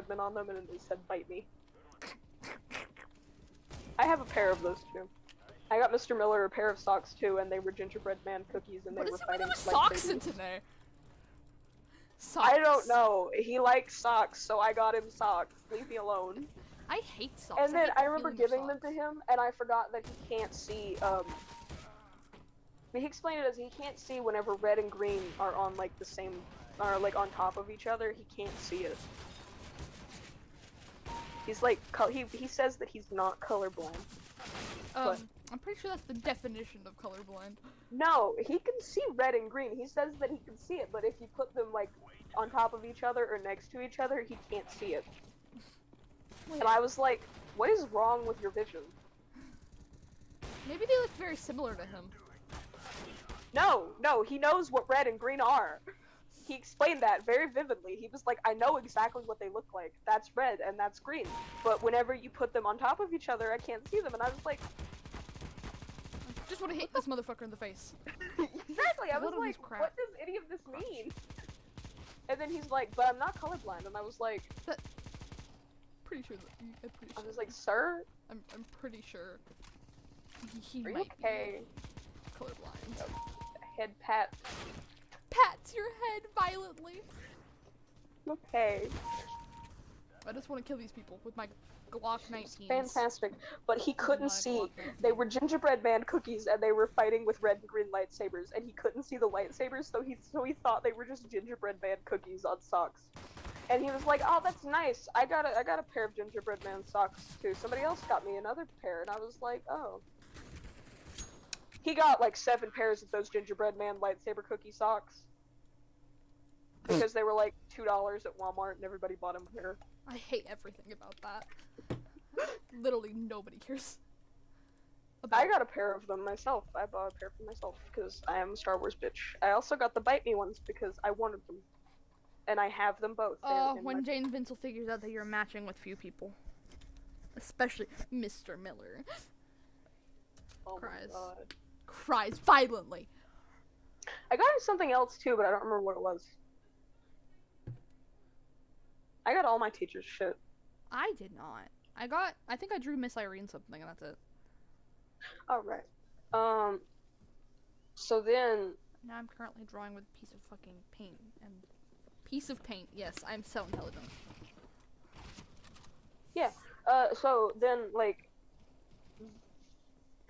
men on them, and it said "Bite me." I have a pair of those too. I got Mr. Miller a pair of socks too, and they were gingerbread man cookies, and What they is were it with fighting those socks in lightsabers. today? Socks. I don't know. He likes socks, so I got him socks. Leave me alone. I hate socks. And then hate I the remember feeling of giving them to socks. him, and I forgot that he can't see. He explained it as he can't see whenever red and green are on like the same, are like on top of each other. He can't see it. He's like, he says that he's not colorblind. But- I'm pretty sure that's the definition of colorblind. No, he can see red and green. He says that he can see it, but if you put them like on top of each other or next to each other, he can't see it. Wait, And I was like, what is wrong with your vision? maybe they look very similar to him. No, he knows what red and green are. He explained that very vividly. He was like, I know exactly what they look like. That's red and that's green. But whenever you put them on top of each other, I can't see them. And I was like, Just want to hit this motherfucker in the face. exactly. I was What is like, crap? what does any of this mean? And then he's like, but I'm not colorblind. And I was like, Pretty sure that. I'm pretty I sure. was like, sir, I'm pretty sure. He are you might okay? be colorblind. Head pat. Pats your head violently. Okay. I just want to kill these people with my Glock 19. Fantastic. But he couldn't Not a see. Glock 19. They were gingerbread man cookies, and they were fighting with red and green lightsabers, and he couldn't see the lightsabers, so he thought they were just gingerbread man cookies on socks. And he was like, "Oh, that's nice. I got a pair of gingerbread man socks too. Somebody else got me another pair," and I was like, "Oh." He got like 7 pairs of those gingerbread man lightsaber cookie socks because they were like $2 at Walmart, and everybody bought him a pair. I hate everything about that. Literally nobody cares. I got a pair of them myself. I bought a pair for myself because I am a Star Wars bitch. I also got the Bite Me ones because I wanted them. And I have them both. They're in When my- Jane Vincel figures out that you're matching with few people. Especially Mr. Miller. Oh my cries. God. Cries violently. I got him something else too, but I don't remember what it was. I got all my teachers' shit. I did not. I think I drew Miss Irene something and that's it. Alright. So then, Now I'm currently drawing with a piece of fucking paint and piece of paint. Yes, I'm so intelligent. so then, like,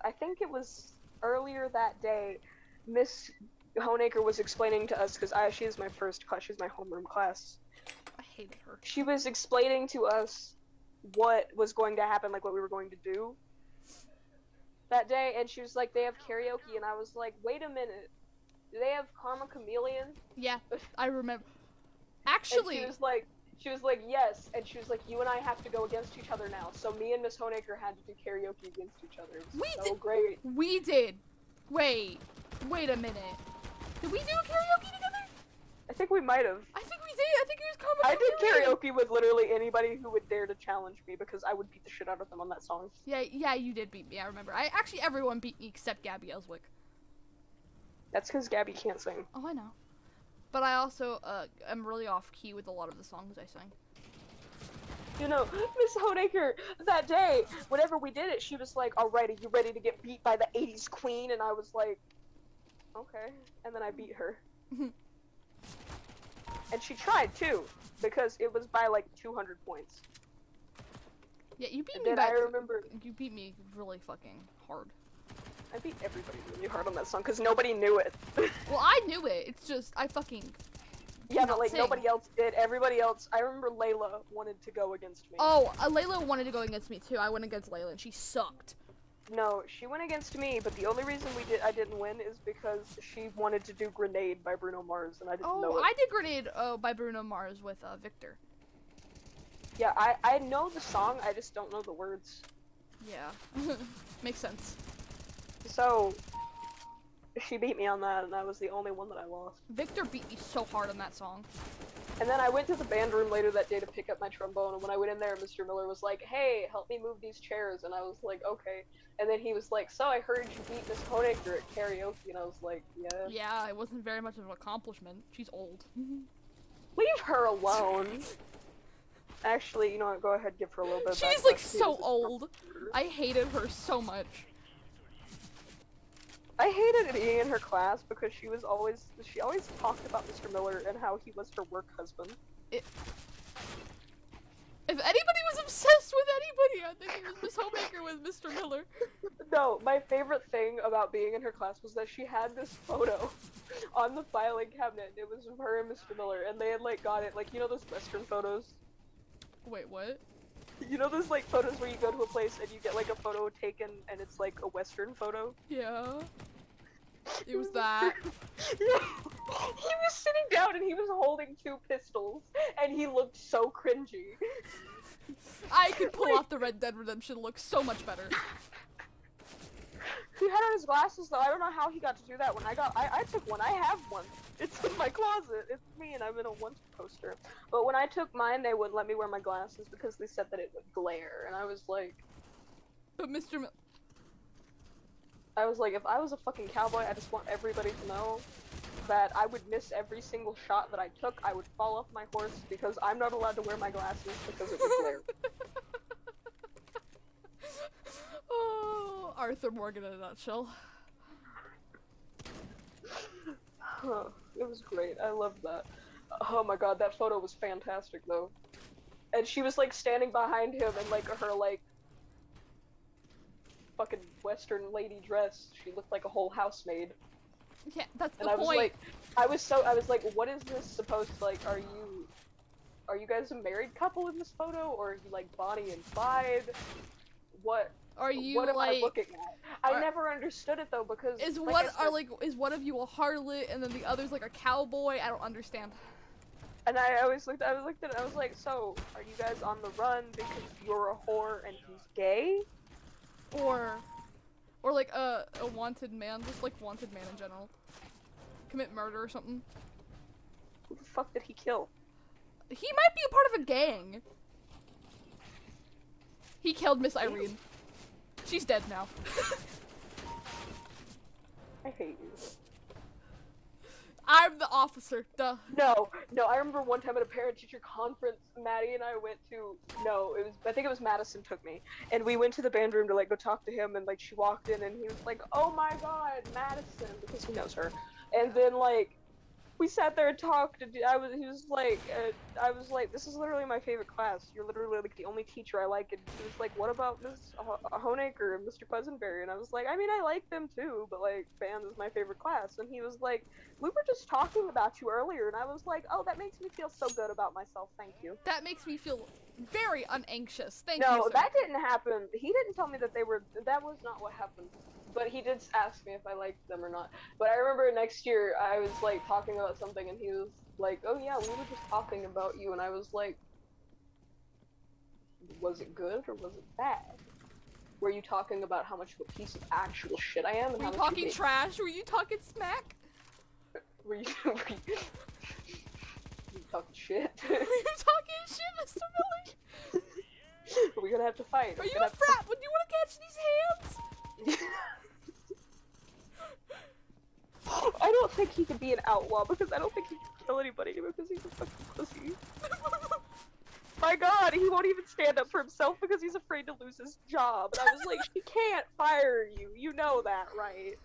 I think it was earlier that day, Miss Honecker was explaining to us, because she is my first class, she's my homeroom class. I hated her. She was explaining to us what was going to happen, like what we were going to do that day, and she was like, they have karaoke, and I was like, wait a minute, do they have Karma Chameleon? Yeah, I remember. And Actually, she was like, yes, and she was like, you and I have to go against each other now. So me and Miss Honecker had to do karaoke against each other. It was We so did- great. we did. Wait a minute. Did we do karaoke together? I think we might have. I think we did. I think it was Karma I did Chameleon. karaoke with literally anybody who would dare to challenge me because I would beat the shit out of them on that song. Yeah, you did beat me. I remember. Everyone beat me except Gabby Ellswick. That's because Gabby can't sing. Oh, I know. But I also am really off key with a lot of the songs I sing. You know, Miss Hodaker, that day, whenever we did it, she was like, alright, are you ready to get beat by the 80s queen? And I was like, okay. And then I beat her. And she tried, too, because it was by like 200 points. Yeah, you beat And me then back. I remember... You beat me really fucking hard. I beat everybody really hard on that song, because nobody knew it. Well, I knew it. It's just, I fucking... Yeah, but cannot like sing. nobody else did. Everybody else, I remember Layla wanted to go against me. Oh, Layla wanted to go against me too. I went against Layla and she sucked. No, she went against me, but the only reason I didn't win is because she wanted to do Grenade by Bruno Mars, and I didn't know Oh, it. I did Grenade by Bruno Mars with Victor. Yeah, I know the song, I just don't know the words. Yeah. Makes sense. So, she beat me on that, and that was the only one that I lost. Victor beat me so hard on that song. And then I went to the band room later that day to pick up my trombone, and when I went in there, Mr. Miller was like, hey, help me move these chairs, and I was like, okay. And then he was like, so I heard you beat Miss Hodaker at karaoke, and I was like, yeah. Yeah, it wasn't very much of an accomplishment. She's old. Leave her alone. Actually, you know what, go ahead, give her a little bit of She's back like rub. She so is a old. I hated her so much. I hated being in her class because she always talked about Mr. Miller and how he was her work husband. If anybody was obsessed with anybody, I think it was Miss Homemaker with Mr. Miller. No, my favorite thing about being in her class was that she had this photo on the filing cabinet, and it was of her and Mr. Miller, and they had like got it, like, you know those Western photos? Wait, what? You know those like photos where you go to a place and you get like a photo taken and it's like a Western photo? Yeah. It was that. Yeah. He was sitting down and he was holding 2 pistols and he looked so cringy. I could pull off the Red Dead Redemption look so much better. He had on his glasses though. I don't know how he got to do that. When I took one. I have one. It's in my closet. It's me and I'm in a once poster. But when I took mine, they wouldn't let me wear my glasses because they said that it would glare. And I was like, But Mr. if I was a fucking cowboy, I just want everybody to know that I would miss every single shot that I took. I would fall off my horse because I'm not allowed to wear my glasses because it would glare. Oh, Arthur Morgan in a nutshell. Huh. It was great. I loved that. Oh my god, that photo was fantastic though. And she was like standing behind him in like her like fucking Western lady dress. She looked like a whole housemaid. Yeah, that's And the I was point. like, I was like, what is this supposed to like? Are you guys a married couple in this photo, or are you like Bonnie and Clyde? What? Are you What am I like? looking at? I never understood it though because Is like what I are said- like? Is one of you a harlot and then the other's like a cowboy? I don't understand. And I looked at it, I was like, so, are you guys on the run because you're a whore and he's gay? Or like a wanted man, just like wanted man in general. Commit murder or something. Who the fuck did he kill? He might be a part of a gang. He killed Miss Irene. She's dead now. I hate you. I'm the officer, duh. No, I remember one time at a parent-teacher conference, Maddie and I went to, I think it was Madison took me, and we went to the band room to like go talk to him, and like she walked in and he was like, oh my god, Madison, because he knows her. And then like, we sat there and talked, and I was like, this is literally my favorite class. You're literally like the only teacher I like. And he was like, what about Miss Honaker and Mr. Pleasantberry? And I was like, I mean, I like them too, but like, band is my favorite class. And he was like, we were just talking about you earlier. And I was like, oh, that makes me feel so good about myself. Thank you. That makes me feel very unanxious. Thank you, No, sir. that didn't happen. He didn't tell me that that was not what happened. But he did ask me if I liked them or not. But I remember next year I was like talking about something and he was like, oh yeah, we were just talking about you. And I was like, was it good or was it bad? Were you talking about how much of a piece of actual shit I am? And Were how you much talking hate- trash? Were you talking smack? Were you talking shit? Were you talking shit, Mr. Miller? We're gonna have to fight. Are We're you gonna a frat? Would you want to catch these hands? I don't think he could be an outlaw because I don't think he can kill anybody because he's a fucking pussy. my god, he won't even stand up for himself because he's afraid to lose his job. And I was like, she can't fire you. You know that, right?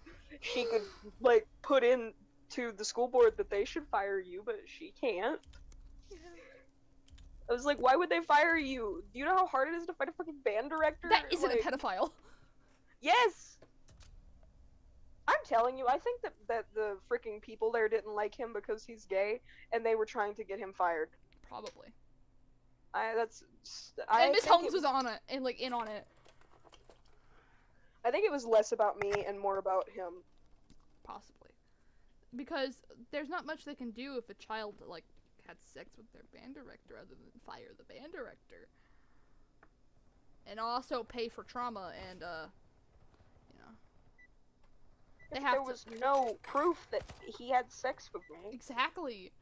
She could, like, put in to the school board that they should fire you, but she can't. I was like, why would they fire you? Do you know how hard it is to find a fucking band director? That isn't like, a pedophile. Yes! I'm telling you, I think that the freaking people there didn't like him because he's gay, and they were trying to get him fired. Probably. I And Miss think Holmes was on it, and like in on it. I think it was less about me and more about him. Possibly. Because there's not much they can do if a child, like, had sex with their band director other than fire the band director. And also pay for trauma and, you know. They have There was no proof that he had sex with me. Exactly.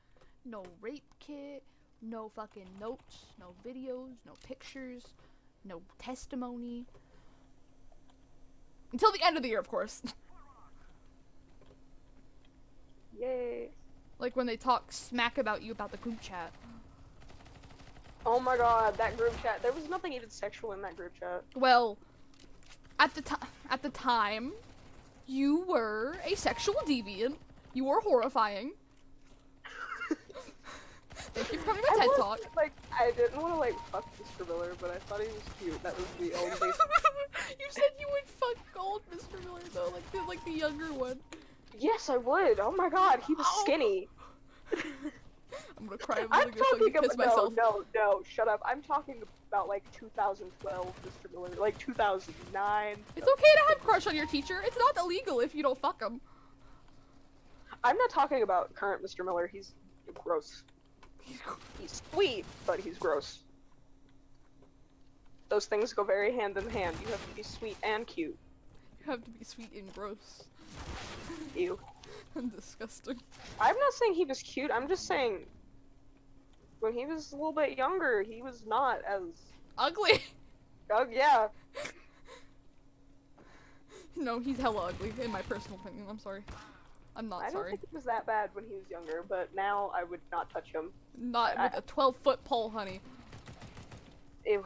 No rape kit, no fucking notes, no videos, no pictures, no testimony. Until the end of the year, of course. Yay. Like when they talk smack about you about the group chat. Oh my god, that group chat. There was nothing even sexual in that group chat. Well, at the time, you were a sexual deviant. You were horrifying. Thank you for coming to my TED Talk. Like, I didn't want to, like, fuck Mr. Miller, but I thought he was cute. That was the only... You said you would fuck old Mr. Miller though, like the younger one. Yes, I would. Oh my god, he was skinny. I'm gonna cry. I'm I'm gonna fucking talking piss about myself. no, shut up. I'm talking about like 2012 Mr. Miller, like 2009. It's okay to have a crush on your teacher. It's not illegal if you don't fuck him. I'm not talking about current Mr. Miller. He's gross. He's sweet, but he's gross. Those things go very hand in hand. You have to be sweet and cute. You have to be sweet and gross. Ew. And disgusting. I'm not saying he was cute. I'm just saying when he was a little bit younger, he was not as... Ugly. Oh, yeah. No, he's hella ugly, in my personal opinion. I'm sorry. I'm not I don't sorry. think he was that bad when he was younger, but now I would not touch him. Not with a 12-foot pole, honey. Ew.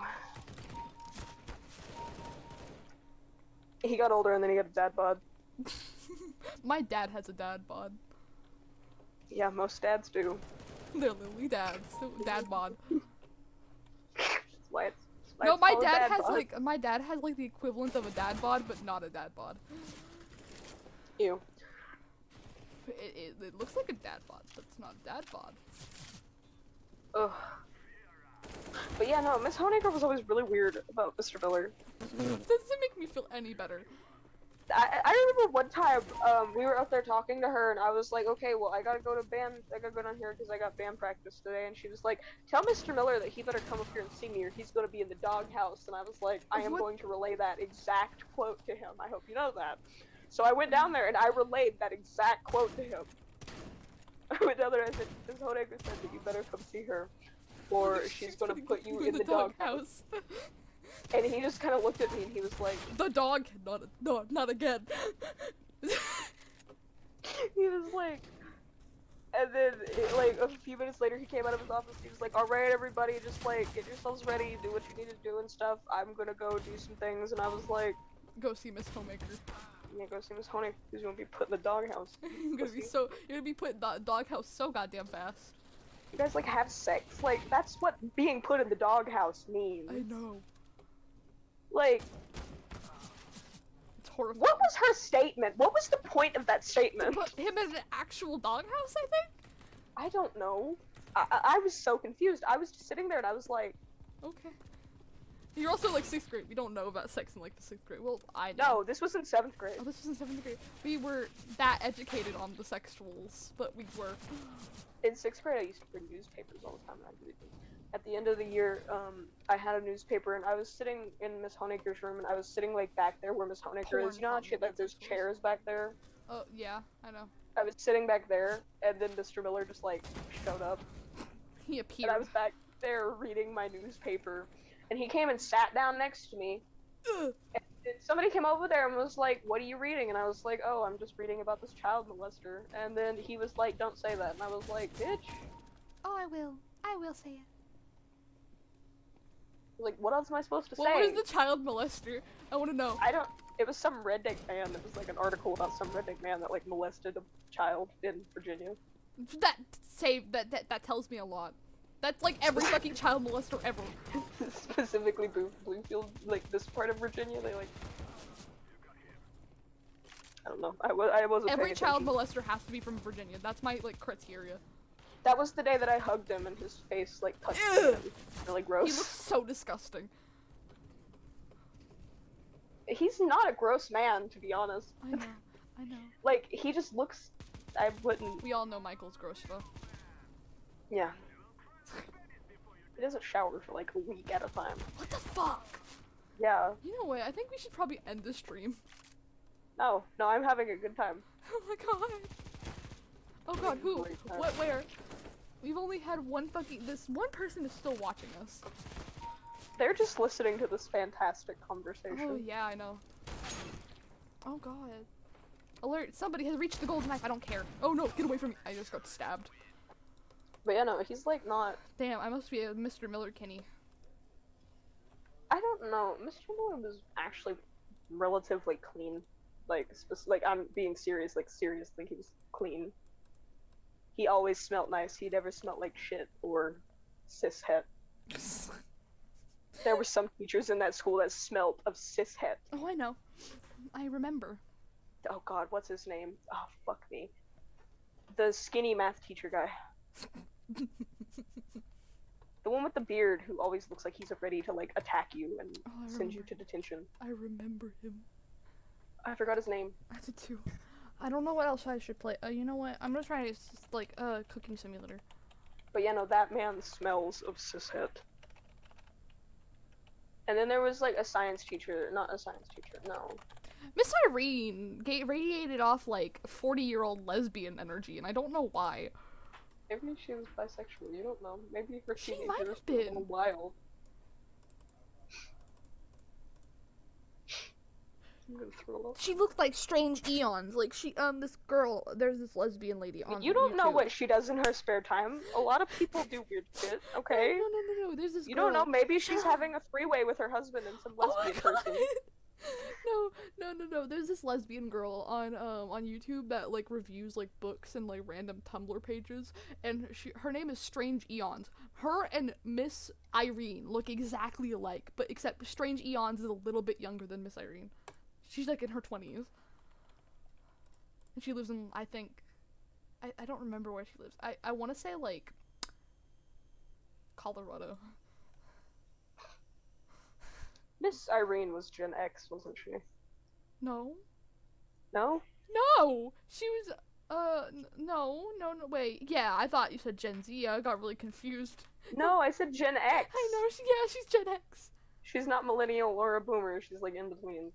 He got older and then he got a dad bod. My dad has a dad bod. Yeah, most dads do. They're literally dads. Dad bod. That's why it's No, my called dad has bod. my dad has like the equivalent of a dad bod, but not a dad bod. Ew. It looks like a dad bod, but it's not a dad bod. Ugh. But yeah, no, Miss Honecker was always really weird about Mr. Miller. Doesn't make me feel any better. I remember one time, we were up there talking to her, and I was like, okay, well, I gotta go down here because I got band practice today, and she was like, tell Mr. Miller that he better come up here and see me, or he's gonna be in the doghouse, and I was like, I am What? going to relay that exact quote to him, I hope you know that. So I went down there, and I relayed that exact quote to him. I went down there, and I said, Ms. Honecker said that you better come see her, or she's gonna put you in the doghouse. And he just kind of looked at me and he was like, The dog, not again. he was like, and then like a few minutes later he came out of his office. He was like, all right, everybody, just like get yourselves ready, do what you need to do and stuff. I'm gonna go do some things. And I was like, Go see Miss Homemaker. yeah, go see Miss Honey. He's gonna be put in the doghouse. You're gonna be put in the doghouse so goddamn fast. You guys like have sex? Like that's what being put in the doghouse means. I know. Like, It's horrifying. what was her statement? What was the point of that statement? Put him in an actual doghouse, I think? I don't know. I was so confused. I was just sitting there and I was like, Okay. You're also like 6th grade. We don't know about sex in like the 6th grade. Well, I know. no, this was in 7th grade. Oh, this was in 7th grade. We were that educated on the sexuals, but we were. In 6th grade, I used to bring newspapers all the time. And at the end of the year, I had a newspaper, and I was sitting in Miss Honecker's room, and I was sitting like back there where Miss Honecker is. You know how she had like those chairs back there? Oh, yeah, I know. I was sitting back there, and then Mr. Miller just like showed up, He appeared. and I was back there reading my newspaper, and he came and sat down next to me. Ugh. And somebody came over there and was like, "What are you reading?" And I was like, "Oh, I'm just reading about this child molester." And then he was like, "Don't say that." And I was like, "Bitch." Oh, I will. I will say it. Like, what else am I supposed to What say? was the child molester? I want to know. I don't. It was some redneck man. It was like an article about some redneck man that like molested a child in Virginia. That tells me a lot. That's like every fucking child molester ever. Specifically Bluefield, like this part of Virginia, they like. I don't know. I wasn't. Every paying child attention. molester has to be from Virginia. That's my like criteria. That was the day that I hugged him and his face like touched me. Ew. It was really He gross. looks so disgusting. He's not a gross man, to be honest. I know. I know. Like he just looks. I wouldn't. We all know Michael's gross though. Yeah. He doesn't shower for like a week at a time. What the fuck? Yeah. You know what? I think we should probably end the stream. No, I'm having a good time. Oh my god. Oh god, who? Great time. What, where? We've only had this one person is still watching us. They're just listening to this fantastic conversation. Oh yeah, I know. Oh god. Alert, somebody has reached the golden knife, I don't care. Oh no, get away from me. I just got stabbed. But yeah, no, he's like not. Damn, I must be a Mr. Miller Kinney. I don't know. Mr. Miller was actually relatively clean. Like, like I'm being serious. Like seriously, he was clean. He always smelled nice. He never smelled like shit or cishet. There were some teachers in that school that smelled of cishet. Oh, I know. I remember. Oh god, what's his name? Oh fuck me. The skinny math teacher guy. The one with the beard who always looks like he's ready to like attack you and Oh, I send you remember. to detention. I remember him. I forgot his name. I did too. I don't know what else I should play. You know what? I'm gonna try like cooking simulator. But yeah, no, that man smells of cishet. And then there was like a science teacher, not a science teacher, no. Miss Irene radiated off like 40-year-old lesbian energy, and I don't know why. Maybe she was bisexual, you don't know. Maybe her She teenage might years have were a little been. wild. I'm gonna throw up. She looked like Strange Eons. Like this girl. There's this lesbian lady on. You don't know YouTube. what she does in her spare time. A lot of people do weird shit, okay? No. There's this. You girl. don't know, maybe Shut she's up. having a three-way with her husband and some Oh my lesbian god. person. No. There's this lesbian girl on YouTube that like reviews like books and like random Tumblr pages, and her name is Strange Eons. Her and Miss Irene look exactly alike, but except Strange Eons is a little bit younger than Miss Irene. She's like in her 20s. And she lives in, I think, I don't remember where she lives. I want to say like Colorado. Miss Irene was Gen X, wasn't she? No. No? No! She was, no, wait. Yeah, I thought you said Gen Z. I got really confused. No, I said Gen X. I know, she's Gen X. She's not millennial or a boomer, she's like in between.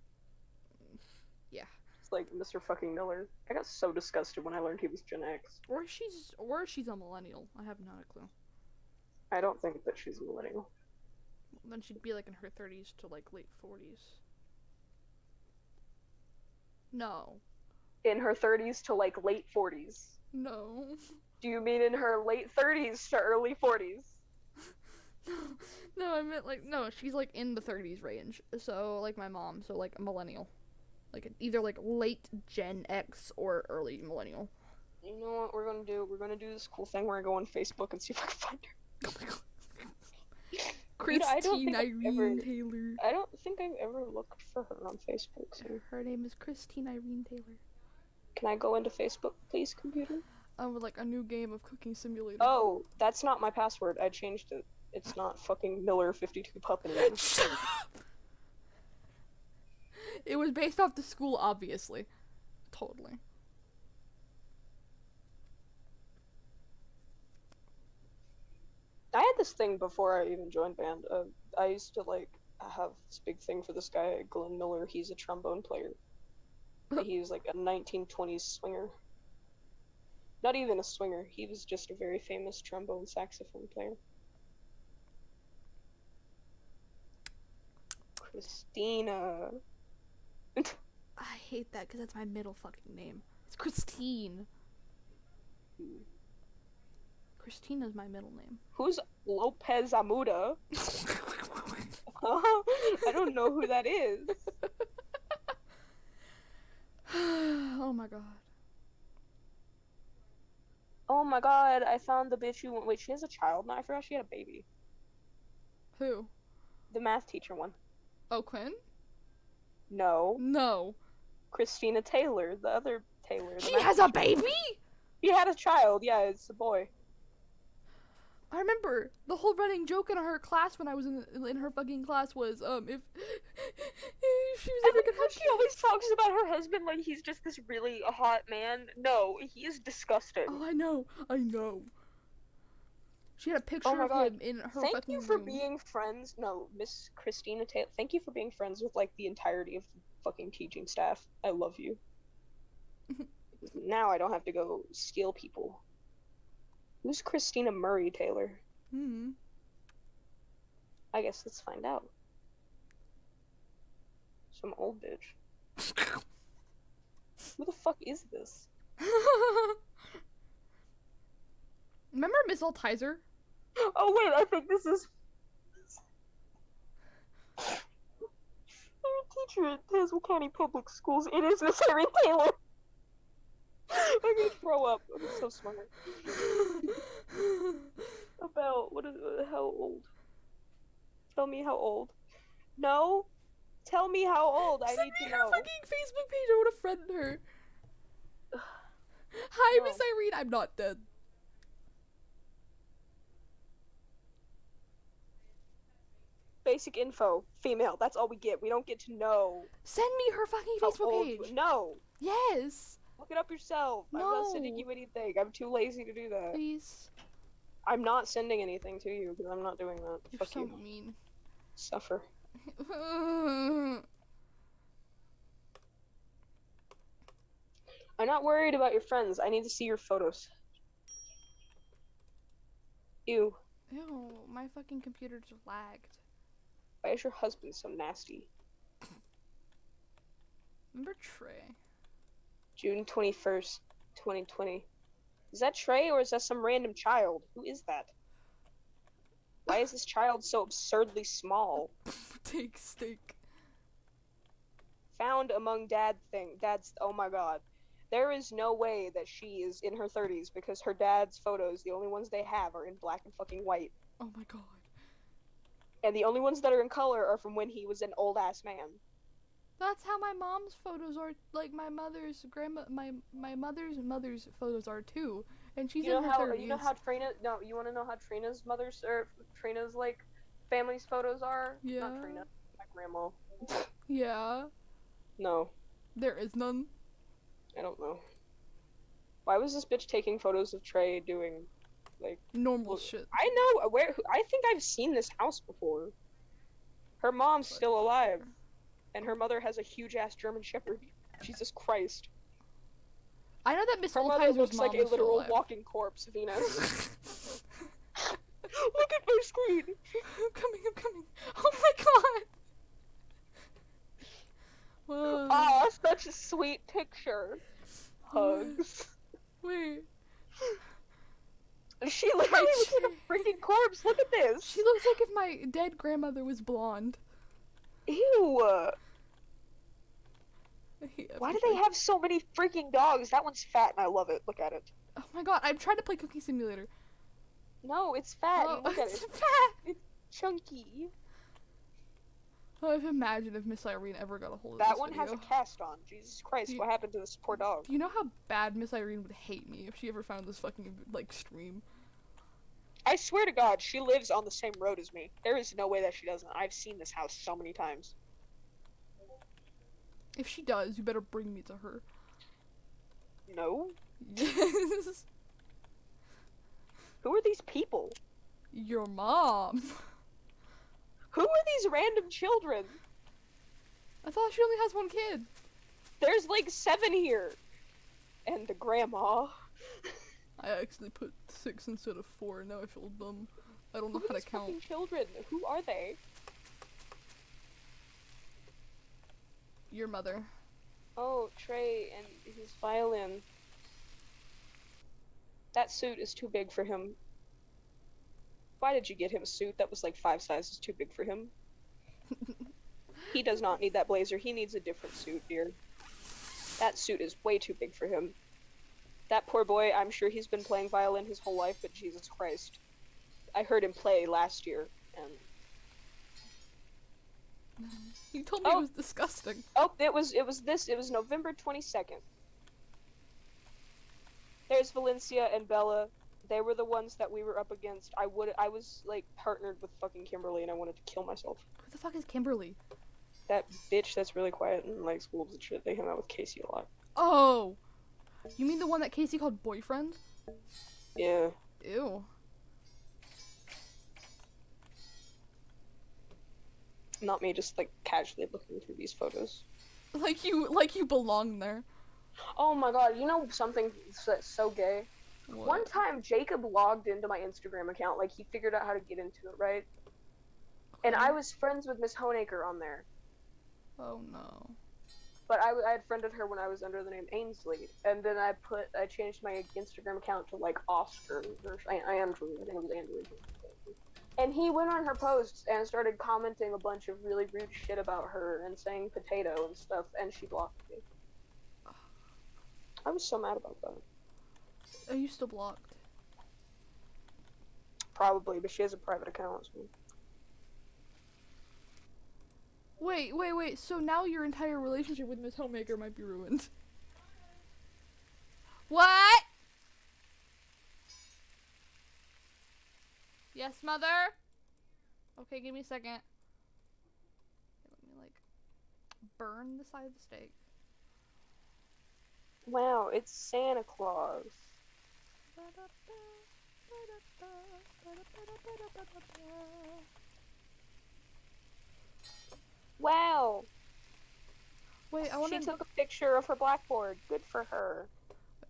Yeah. It's like Mr. fucking Miller. I got so disgusted when I learned he was Gen X. Or she's a millennial. I have not a clue. I don't think that she's a millennial. Then she'd be like in her 30s to like late 40s. No. In her 30s to like late 40s. No. Do you mean in her late 30s to early 40s? No, I meant like, no, she's like in the 30s range. So, like my mom, so like a millennial. Like either like late Gen X or early millennial. You know what we're gonna do? We're gonna do this cool thing where I go on Facebook and see if I can find her. Oh my god. You know, I don't Christine think I've Irene ever- Taylor. I don't think I've ever looked for her on Facebook, so Her name is Christine Irene Taylor. can I go into Facebook, please, computer? With like a new game of Cooking Simulator. Oh, that's not my password. I changed it. It's not fucking Miller52 Pup anymore. Shut up! It was based off the school, obviously. Totally. I had this thing before I even joined band. I used to like have this big thing for this guy, Glenn Miller. He's a trombone player. He was like a 1920s swinger. Not even a swinger. He was just a very famous trombone saxophone player. Christina. I hate that because that's my middle fucking name. It's Christine. Christina's my middle name. Who's Lopez Amuda? I don't know who that is. Oh my god. Oh my god, I found the bitch who. Wait, she has a child now? I forgot she had a baby. Who? The math teacher one. Oh, Quinn? No. No. Christina Taylor, the other Taylor. the She math has a teacher. baby? She had a child, yeah, it's a boy. I remember the whole running joke in her class when I was in her fucking class was, if she was And ever then gonna have she always talks about her husband like he's just this really hot man. No, he is disgusting. Oh, I know. She had a picture Oh my of God. him in her Thank fucking you for room. being friends. No, Miss Christina Taylor. Thank you for being friends with like the entirety of the fucking teaching staff. I love you. Now I don't have to go steal people. Who's Christina Murray Taylor? Hmm. I guess let's find out. Some old bitch. Who the fuck is this? Remember Miss Altizer? Oh wait, I think this is. Our teacher at Tazewell County Public Schools. It is Miss Irene Taylor. I'm gonna throw up. I'm so smart. About what is how old? Tell me how old. No, tell me how old. I Send need me to her know. fucking Facebook page. I want to friend her. Hi, No. Miss Irene. I'm not dead. Basic info. Female. That's all we get. We don't get to know Send me her fucking how Facebook old. page. No. Yes. Look it up yourself. I'm not sending No. you anything. I'm too lazy to do that. Please. I'm not sending anything to you because I'm not doing that. You're Fuck so you. mean. Suffer. I'm not worried about your friends. I need to see your photos. Ew. Ew, my fucking computer just lagged. Why is your husband so nasty? Remember Trey? June 21st, 2020. Is that Trey or is that some random child? Who is that? Why is this child so absurdly small? Take steak. Found among dad's. Oh my god. There is no way that she is in her 30s because her dad's photos, the only ones they have, are in black and fucking white. Oh my god. And the only ones that are in color are from when he was an old ass man. That's how my mom's photos are. Like my mother's my mother's photos are too. And she's You in know her how 30s. you know how Trina? No, you want to know how Trina's mother's or Trina's like family's photos are? Yeah. Not Trina, my grandma. Yeah. No, There is none. I don't know. Why was this bitch taking photos of Trey doing, like? Normal Well, shit. I know where. I think I've seen this house before. Her mom's still alive, and her mother has a huge ass German Shepherd. Jesus Christ. I know that Miss Her mother Altizer's looks mom like is a still literal alive. walking corpse, Venus. Look at my screen. I'm coming. Oh my god. Whoa. Ah, such a sweet picture. Hugs. Wait. She literally looks like a freaking corpse. Look at this. She looks like if my dead grandmother was blonde. Ew. I hate Why do everything. they have so many freaking dogs? That one's fat and I love it. Look at it. Oh my god, I'm trying to play Cookie Simulator. No, it's fat. Oh, You look at it's it. fat. Chunky. Oh, imagine if Miss Irene ever got a hold of That this one has a video. cast on. Jesus Christ, You- what happened to this poor dog? Do you know how bad Miss Irene would hate me if she ever found this fucking, like, stream? I swear to God, she lives on the same road as me. There is no way that she doesn't. I've seen this house so many times. If she does, you better bring me to her. No? Yes. Who are these people? Your mom. Who are these random children? I thought she only has one kid. There's like 7 here. And the grandma. I actually put 6 instead of 4, and now I feel dumb. I don't know Who how are to these count. fucking children? Who are they? Your mother. Oh, Trey and his violin. That suit is too big for him. Why did you get him a suit that was like 5 sizes too big for him? He does not need that blazer. He needs a different suit, dear. That suit is way too big for him. That poor boy, I'm sure he's been playing violin his whole life, but Jesus Christ. I heard him play last year, and... You told me Oh. it was disgusting. Oh, it was November 22nd. There's Valencia and Bella. They were the ones that we were up against. I was, like, partnered with fucking Kimberly, and I wanted to kill myself. Who the fuck is Kimberly? That bitch that's really quiet and likes wolves and shit, they hang out with Casey a lot. Oh! You mean the one that Casey called boyfriend? Yeah. Ew. Not me, just, like, casually looking through these photos. Like you belong there. Oh my god, you know something so gay? What? One time, Jacob logged into my Instagram account, like, he figured out how to get into it, right? And I was friends with Miss Honeacre on there. Oh no. But I had friended her when I was under the name Ainsley, and then I changed my Instagram account to, like, Oscar, or Andrew, I think it was Andrew. And he went on her posts and started commenting a bunch of really rude shit about her and saying potato and stuff, and she blocked me. I was so mad about that. Are you still blocked? Probably, but she has a private account, so... Wait. So now your entire relationship with Miss Homemaker might be ruined. What? Yes, mother? Okay, give me a second. Let me, like, burn the side of the steak. Wow, it's Santa Claus. Wow, Wait, I she wanna took a picture of her blackboard. Good for her.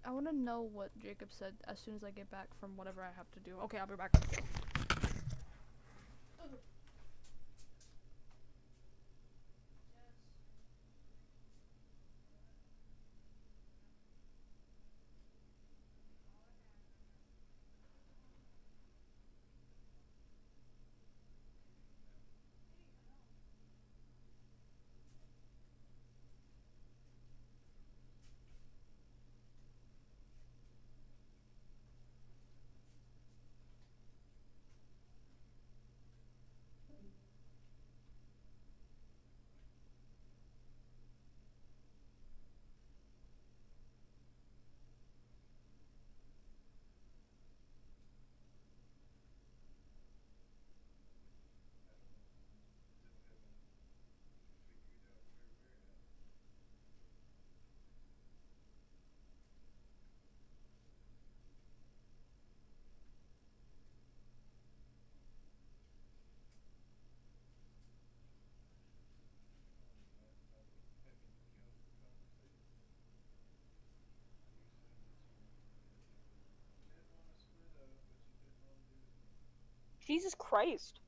I wanna know what Jacob said as soon as I get back from whatever I have to do. Okay, I'll be back. Jesus Christ.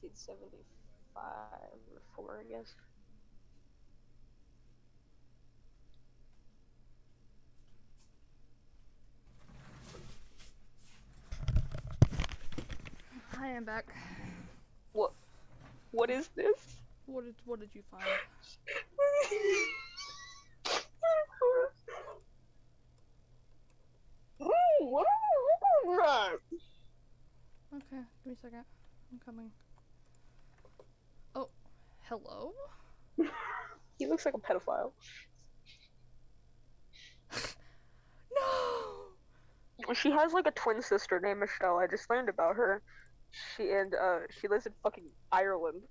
It's 75 or 4, I guess. Hi, I'm back. What is this? What did you find? What are you looking at? Okay, give me a second. I'm coming. Oh, hello? He looks like a pedophile. She has like a twin sister named Michelle. I just learned about her. She lives in fucking Ireland.